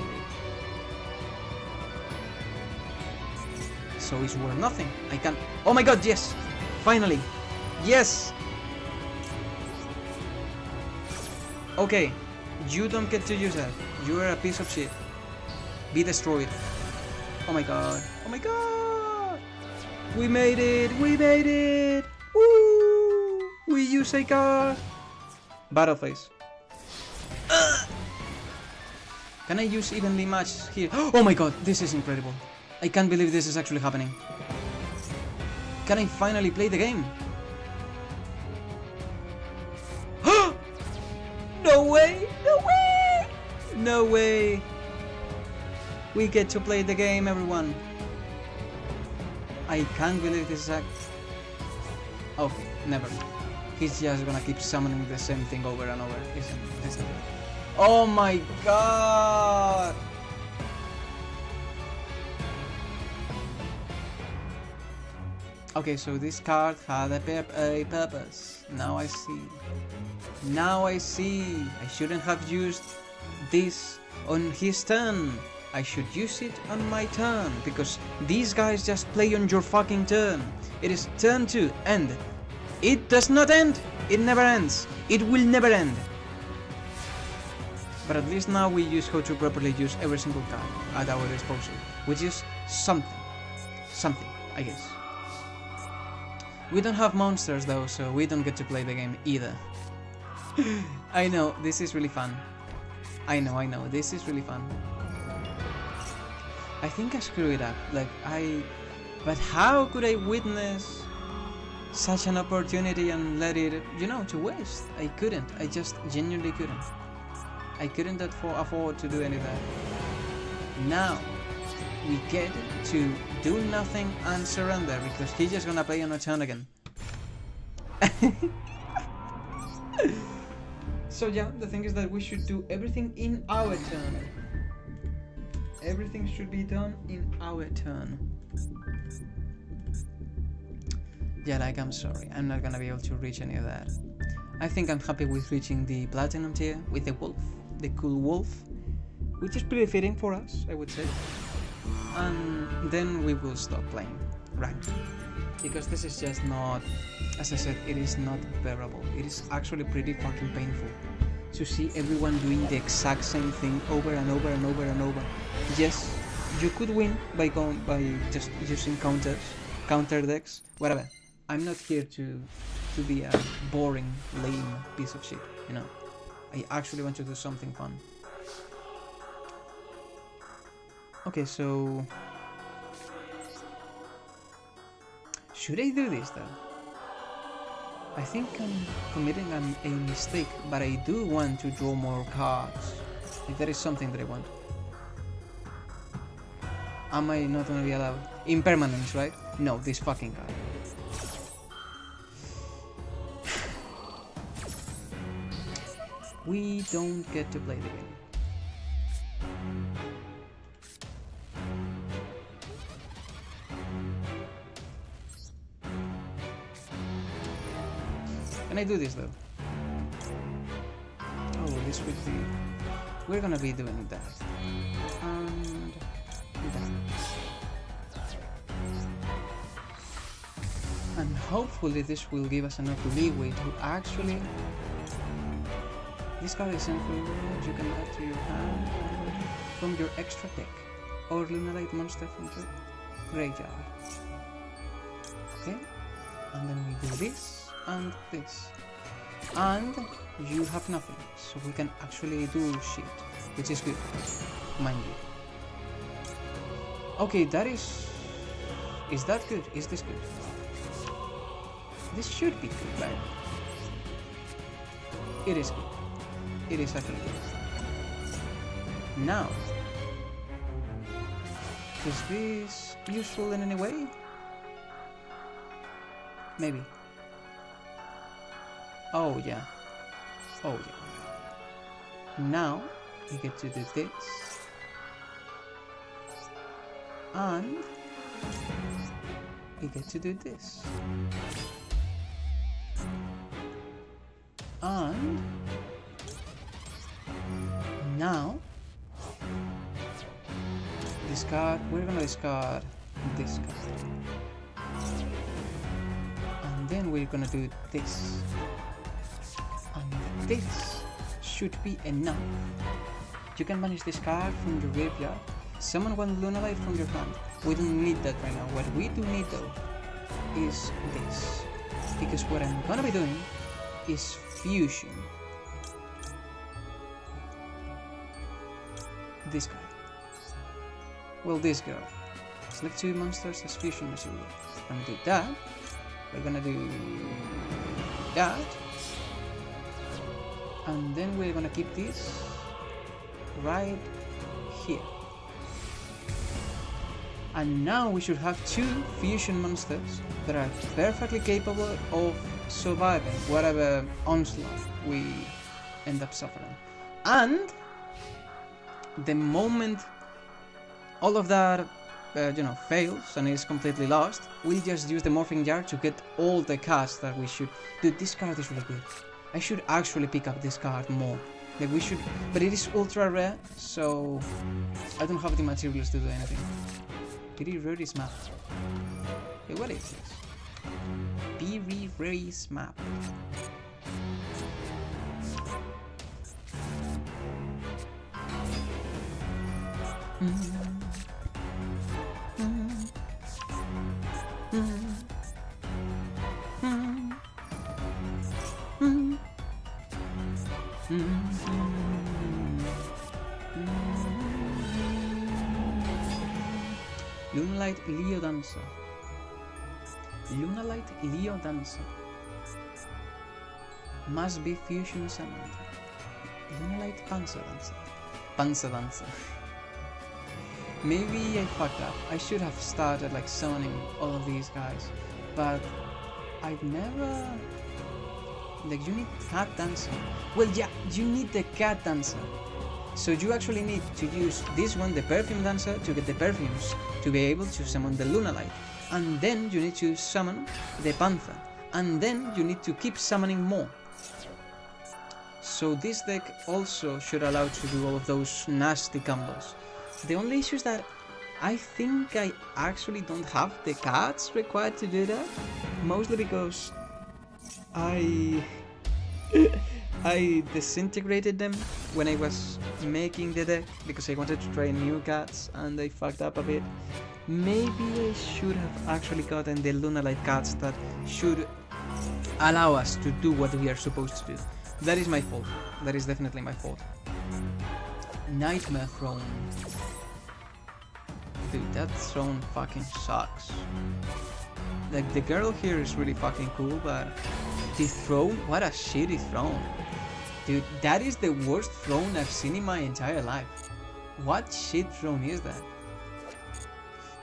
So it's worth nothing. I can. Oh my god, yes! Finally! Yes! Okay, you don't get to use that. You are a piece of shit. Be destroyed. Oh my god. Oh my god! We made it! We made it! Woo! We use a card! Battle phase. Can I use evenly matched here? Oh my god, this is incredible. I can't believe this is actually happening. Can I finally play the game? No way! No way! No way! We get to play the game, everyone. I can't believe this is okay, never mind. He's just gonna keep summoning the same thing over and over, isn't it? Oh my god! Okay, so this card had a purpose. Now I see. Now I see. I shouldn't have used this on his turn. I should use it on my turn, because these guys just play on your fucking turn. It is turn 2, end. It does not end. It never ends. It will never end. But at least now we use how to properly use every single card at our disposal, which is something, I guess. We don't have monsters though, so we don't get to play the game either. I know, this is really fun. I know, this is really fun. I think I screw it up, but how could I witness such an opportunity and let it, to waste? I couldn't, I just genuinely couldn't. I couldn't afford to do any of that. Now, we get to do nothing and surrender, because he's just gonna play on a turn again. So yeah, the thing is that we should do everything in our turn. Everything should be done in our turn. Yeah, I'm sorry, I'm not gonna be able to reach any of that. I think I'm happy with reaching the platinum tier with the wolf, the cool wolf, which is pretty fitting for us, I would say. And then we will stop playing ranked, because this is just not, as I said, it is not bearable. It is actually pretty fucking painful to see everyone doing the exact same thing over and over and over and over. Yes, you could win by just using counter decks, whatever. I'm not here to be a boring, lame piece of shit, I actually want to do something fun. Okay, so should I do this though? I think I'm committing a mistake, but I do want to draw more cards. If that is something that I want. Am I not gonna be allowed? Impermanence, right? No, this fucking card. We don't get to play the game. Can I do this though? Oh, this would be... We're gonna be doing that. And that. And hopefully this will give us enough leeway to actually... This card is influence you can add to your hand from your extra deck, or Lunalite monster from your graveyard. Okay? And then we do this and this. And you have nothing, so we can actually do shit, which is good, mind you. Okay, that is... Is that good? Is this good? This should be good, right? It is good. It is actually good. Now, is this useful in any way? Maybe. Oh yeah. Oh yeah. Now, you get to do this. And you get to do this. And now discard, we're gonna discard this card. And then we're gonna do this. And this should be enough. You can banish this card from your graveyard. Summon one Lunalite from your hand. We don't need that right now. What we do need though is this. Because what I'm gonna be doing is fusion. This guy. Well, this girl. Select 2 monsters as fusion material. I'm gonna do that. We're gonna do that. And then we're gonna keep this right here. And now we should have 2 fusion monsters that are perfectly capable of surviving whatever onslaught we end up suffering. And the moment all of that, fails and is completely lost, we'll just use the morphing jar to get all the cards that we should. Dude, this card is really good. I should actually pick up this card more. Like we should, but it is ultra rare, so I don't have the materials to do anything. Very rare is map. Hey, what is this? Very rare map. Lunalight Leo Dancer. Lunalight Leo Dancer. Must be fusion summoned. Lunalight Panzer Dancer. Panzer Dancer. Maybe I fucked up. I should have started like summoning all of these guys, but I've never. Like, you need cat dancer. Well, yeah, you need the cat dancer. So you actually need to use this one, the perfume dancer, to get the perfumes to be able to summon the Lunalight, and then you need to summon the Panther, and then you need to keep summoning more. So this deck also should allow you to do all of those nasty combos. The only issue is that I think I actually don't have the cards required to do that, mostly because I disintegrated them when I was making the deck because I wanted to try new cards and I fucked up a bit. Maybe I should have actually gotten the Lunalight cards that should allow us to do what we are supposed to do. That is my fault. That is definitely my fault. Nightmare Throne. Dude, that throne fucking sucks. Like, the girl here is really fucking cool, but the throne, what a shitty throne. Dude, that is the worst throne I've seen in my entire life. What shit throne is that?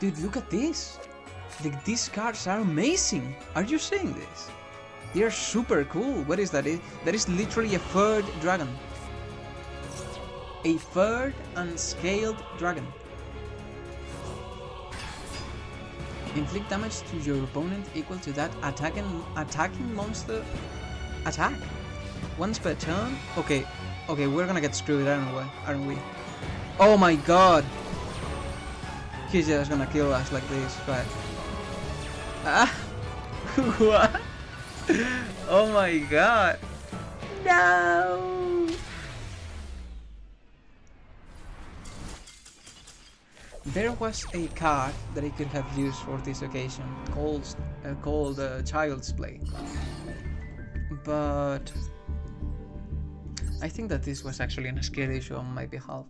Dude, look at this. Like, these cards are amazing. Are you seeing this? They are super cool. What is that? That is literally a third dragon. A third unscaled dragon. Inflict damage to your opponent equal to that attacking monster attack. Once per turn. Okay, we're gonna get screwed, aren't we? Oh my god! He's just gonna kill us like this, right? Ah! What? Oh my god! No! There was a card that I could have used for this occasion, called Child's Play, but I think that this was actually a skill issue on my behalf.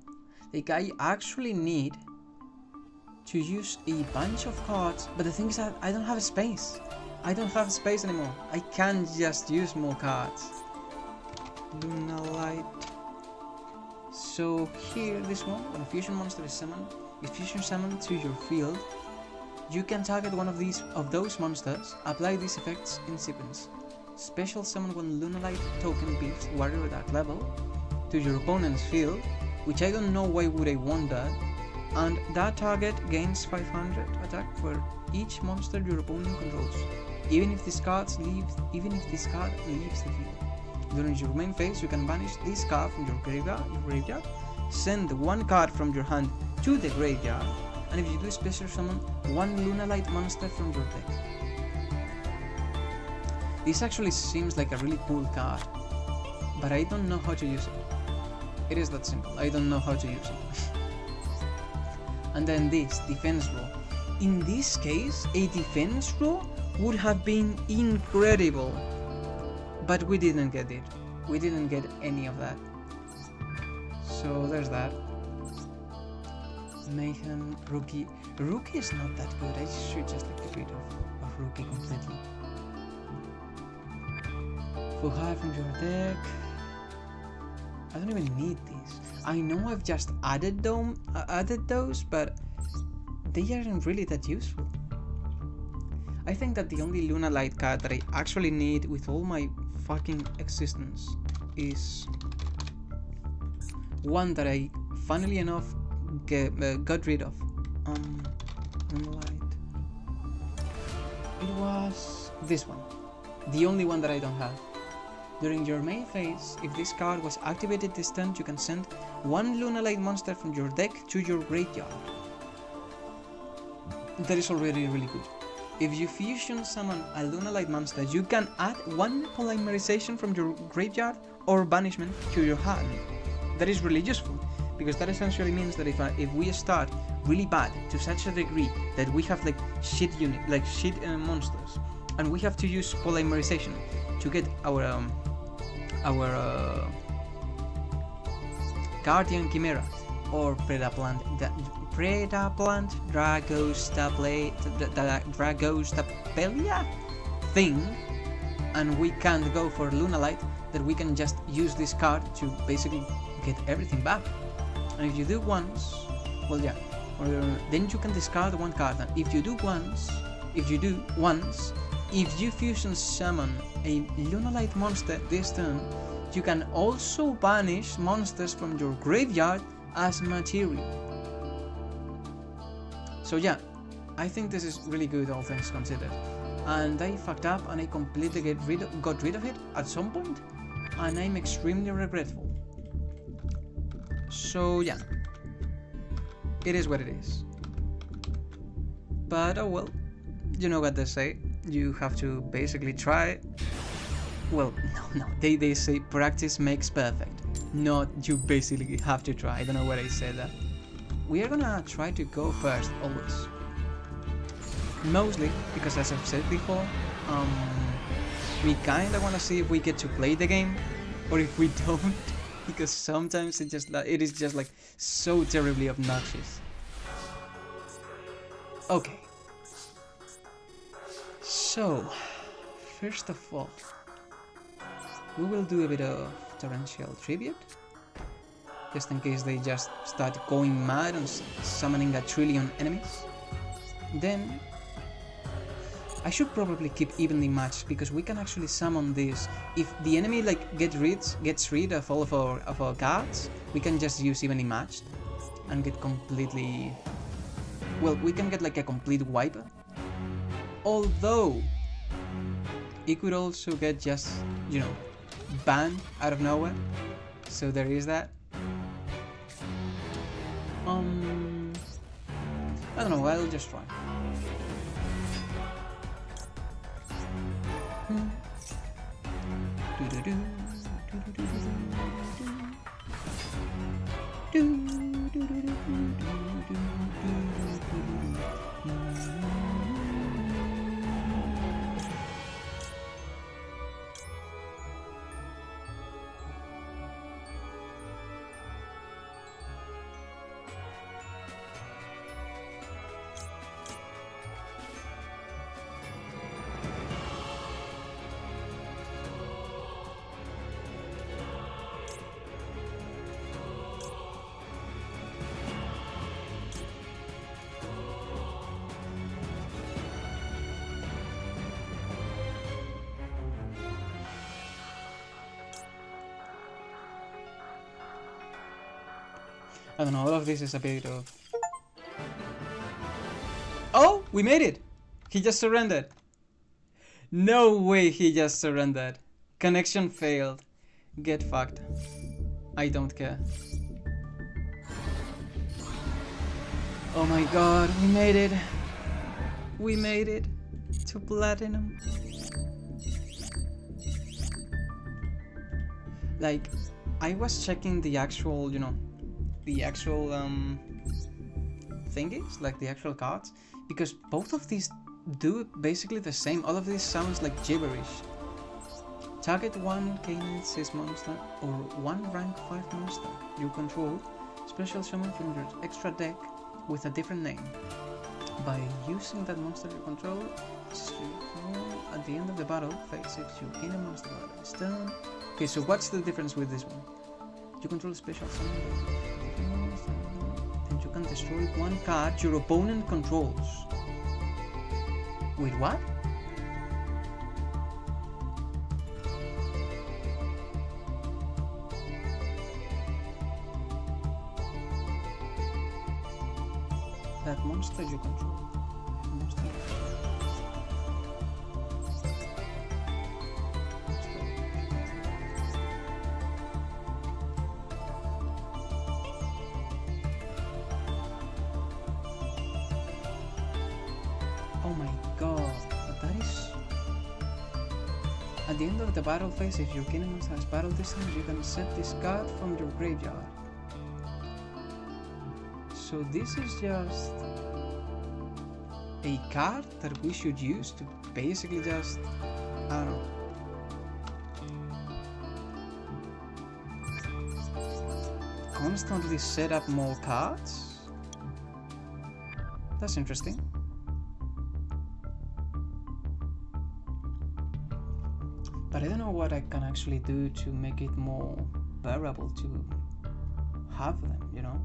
Like, I actually need to use a bunch of cards, but the thing is that I don't have space. I don't have space anymore. I can't just use more cards. Lunalight. So here, this one, when a fusion monster is summoned, if fusion summoned to your field, you can target one of those monsters, apply these effects in sequence. Special summon one Lunalight token beast warrior at level to your opponent's field, which I don't know why would I want that, and that target gains 500 attack for each monster your opponent controls, even if this card leaves the field. During your main phase, you can banish this card from your graveyard, send one card from your hand to the graveyard, and if you do special summon one Lunalight monster from your deck. This actually seems like a really cool card, but I don't know how to use it. It is that simple, I don't know how to use it. And then this, defense row. In this case, a defense row would have been incredible, but we didn't get it. We didn't get any of that. So there's that. Mayhem, Rookie. Rookie is not that good. I should just get rid of Rookie completely. Full high from your deck. I don't even need these. I know I've just added those, but they aren't really that useful. I think that the only Lunalight card that I actually need with all my fucking existence is one that I, funnily enough, got rid of. Lunalight. It was this one. The only one that I don't have. During your main phase, if this card was activated this turn, you can send one Lunalight monster from your deck to your graveyard. That is already really good. If you fusion summon a Lunalight monster, you can add one polymerization from your graveyard or banishment to your hand. That is really useful, because that essentially means that if we start really bad to such a degree that we have like shit monsters, and we have to use polymerization to get our Guardian Chimera or Predaplant Dragostapelia thing, and we can't go for Lunalite, that we can just use this card to basically get everything back. And if you do once, well, yeah, then you can discard one card. And if you do once, if you fusion summon a Lunalite monster this turn, you can also banish monsters from your graveyard as material. So yeah, I think this is really good, all things considered. And I fucked up and I completely got rid of it at some point, and I'm extremely regretful. So yeah, it is what it is. But oh well, you know what they say, you have to basically try. Well, no, they say practice makes perfect. Not you basically have to try. I don't know why I said that. We are gonna try to go first, always. Mostly because, as I've said before, we kinda wanna see if we get to play the game, or if we don't, because sometimes it is just like so terribly obnoxious. Okay. So, first of all, we will do a bit of torrential tribute, just in case they just start going mad and summoning a trillion enemies. Then I should probably keep evenly matched, because we can actually summon this. If the enemy like gets rid of all of our cards, we can just use evenly matched and get completely, well, we can get like a complete wipe. Although it could also get just, you know, banned out of nowhere. So there is that. I don't know, I'll just try. I don't know, all of this is a bit of... Oh! We made it! He just surrendered! No way he just surrendered. Connection failed. Get fucked. I don't care. Oh my god, we made it! We made it to platinum. Like, I was checking the actual, you know, the actual thingies, like the actual cards, because both of these do basically the same. All of this sounds like gibberish. Target one K96 monster or one rank 5 monster you control, special summon from your extra deck with a different name. By using that monster you control, at the end of the battle phase, if you gain a monster by its turn. Okay, so what's the difference with this one? You control special summon, then you can destroy one card your opponent controls. Wait, what? That monster you control. Oh my god, that is... At the end of the battle phase, if your kingdom has battle distance, you can set this card from your graveyard. So this is just a card that we should use to basically just, I don't know, constantly set up more cards? That's interesting. But I don't know what I can actually do to make it more bearable to have them, you know?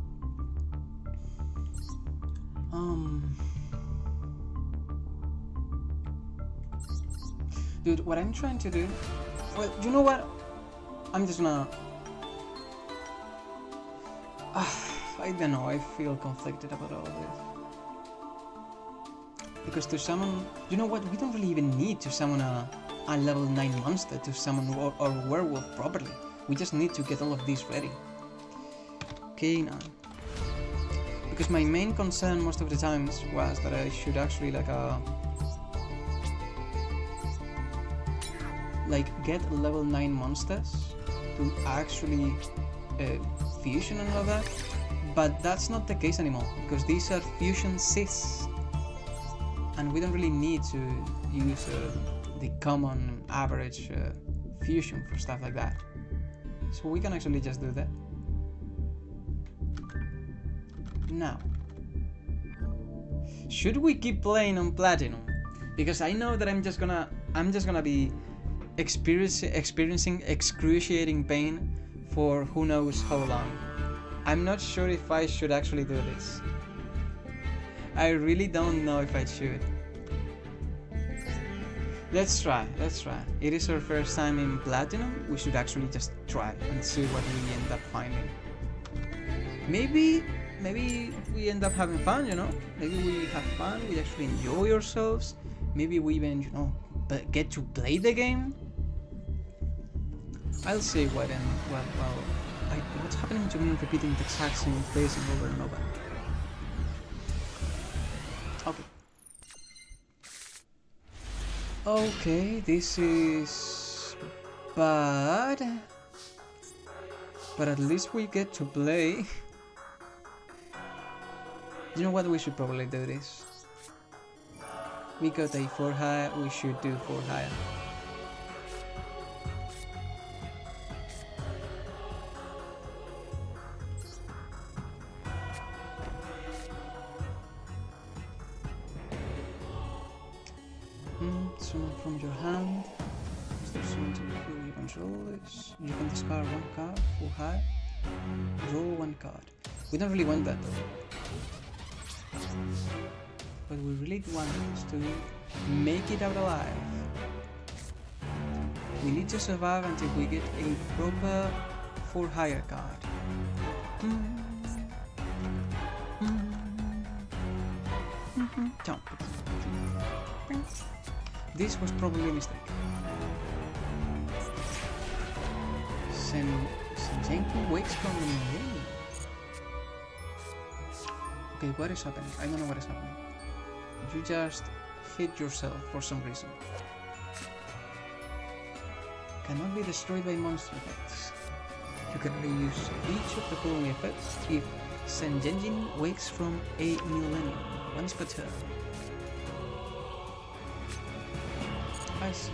Dude, what I'm trying to do... Well, you know what? I'm just gonna... I don't know, I feel conflicted about all this. Because to summon... You know what? We don't really even need to summon a level 9 monster to summon our werewolf properly. We just need to get all of these ready. Okay, now. Because my main concern most of the times was that I should actually get level 9 monsters to actually fusion and all that, but that's not the case anymore because these are fusion cis and we don't really need to use the common average fusion for stuff like that, so we can actually just do that. Now, should we keep playing on platinum? Because I know that I'm just gonna be experiencing excruciating pain for who knows how long. I'm not sure if I should actually do this. I really don't know if I should. Let's try. It is our first time in platinum. We should actually just try and see what we end up finding. Maybe we end up having fun, you know? Maybe we have fun, we actually enjoy ourselves. Maybe we even, you know, get to play the game. I'll say what's happening to me repeating the exact same phrasing over and over. Okay, this is bad, but at least we get to play. You know what, we should probably do this. We got a 4 higher, we should do 4 higher. Summon from your hand. Summon to reveal you control this. You can discard 1 card, 4 high. Draw 1 card. We don't really want that though. What we really want is to make it out alive. We need to survive until we get a proper 4 higher card. Jump. This was probably a mistake. Senjenku wakes from the millennium. Okay, what is happening? I don't know what is happening. You just hit yourself for some reason. Cannot be destroyed by monster effects. You can only use each of the following effects if Senjenjin wakes from a millennium. Once per turn. I see.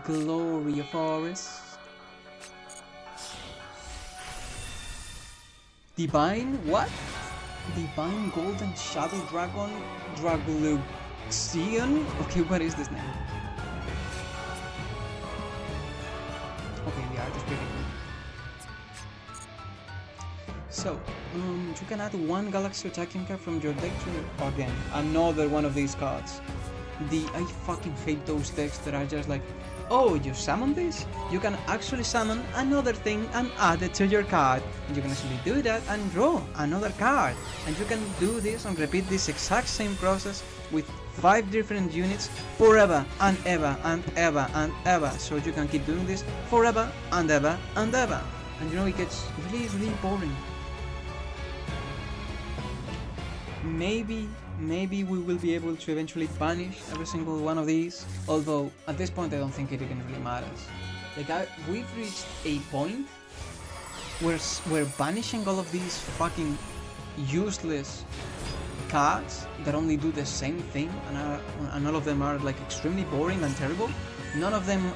Glory of Horus. Divine what? Divine Golden Shadow Dragon Dragluxion? Okay, what is this name? Okay, the art is pretty good. So, you can add 1 Galaxy attacking card from your deck to again, another one of these cards. I fucking hate those decks that are just like, oh, you summon this? You can actually summon another thing and add it to your card. You can actually do that and draw another card. And you can do this and repeat this exact same process with 5 different units forever and ever and ever and ever. So you can keep doing this forever and ever and ever. And you know, it gets really, really boring. Maybe maybe we will be able to eventually banish every single one of these, although at this point I don't think it even really matters. Like, we've reached a point where we're banishing all of these fucking useless cards that only do the same thing, and all of them are like extremely boring and terrible. None of them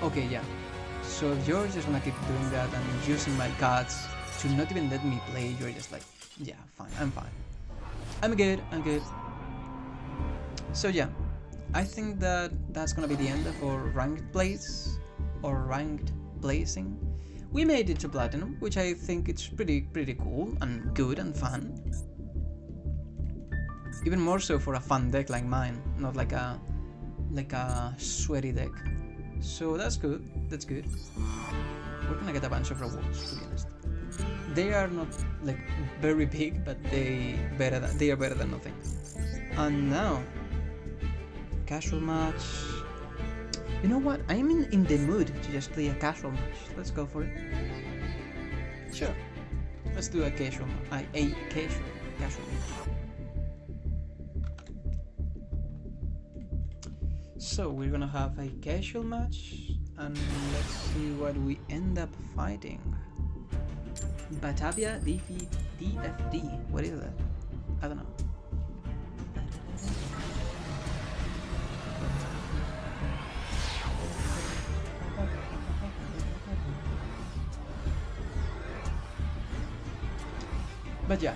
okay, yeah. So if you're just gonna keep doing that and using my cards to not even let me play, you're just like, yeah, fine, I'm fine. I'm good. So yeah, I think that that's gonna be the end of our ranked plays, or ranked placing. We made it to Platinum, which I think it's pretty cool and good and fun. Even more so for a fun deck like mine, not like a sweaty deck. So that's good. We're gonna get a bunch of rewards, to be honest. They are not like very big, but they are better than nothing. And now, casual match. You know what? I'm in the mood to just play a casual match. Let's go for it. Sure. Let's do a casual match. Casual match. So we're gonna have a casual match, and let's see what we end up fighting. Batavia DFD. What is that? I don't know. But yeah,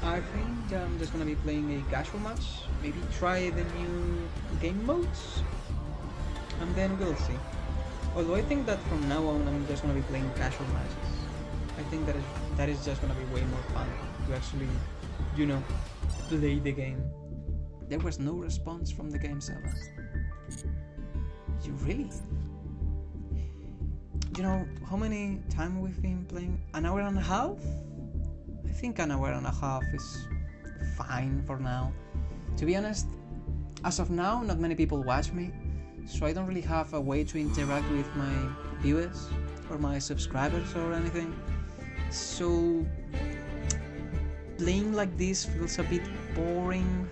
I think I'm just gonna be playing a casual match. Maybe try the new game modes, and then we'll see. Although I think that from now on I'm just gonna be playing casual matches. I think that is just gonna be way more fun to actually, you know, play the game. There was no response from the game server. You really? You know how many time we've been playing? An hour and a half? I think an hour and a half is fine for now. To be honest, as of now, not many people watch me, so I don't really have a way to interact with my viewers or my subscribers or anything. So playing like this feels a bit boring.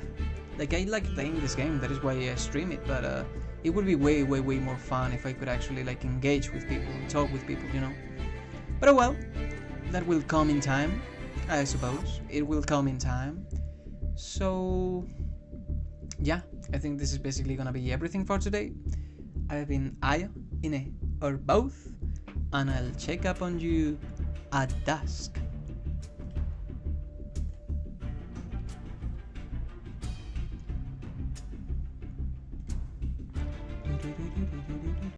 Like, I like playing this game, that is why I stream it, but it would be way more fun if I could actually like engage with people and talk with people, you know. But oh well, that will come in time, I suppose. It will come in time. So yeah, I think this is basically gonna be everything for today. I've been Ayo, Ine, or both, and I'll check up on you at dusk.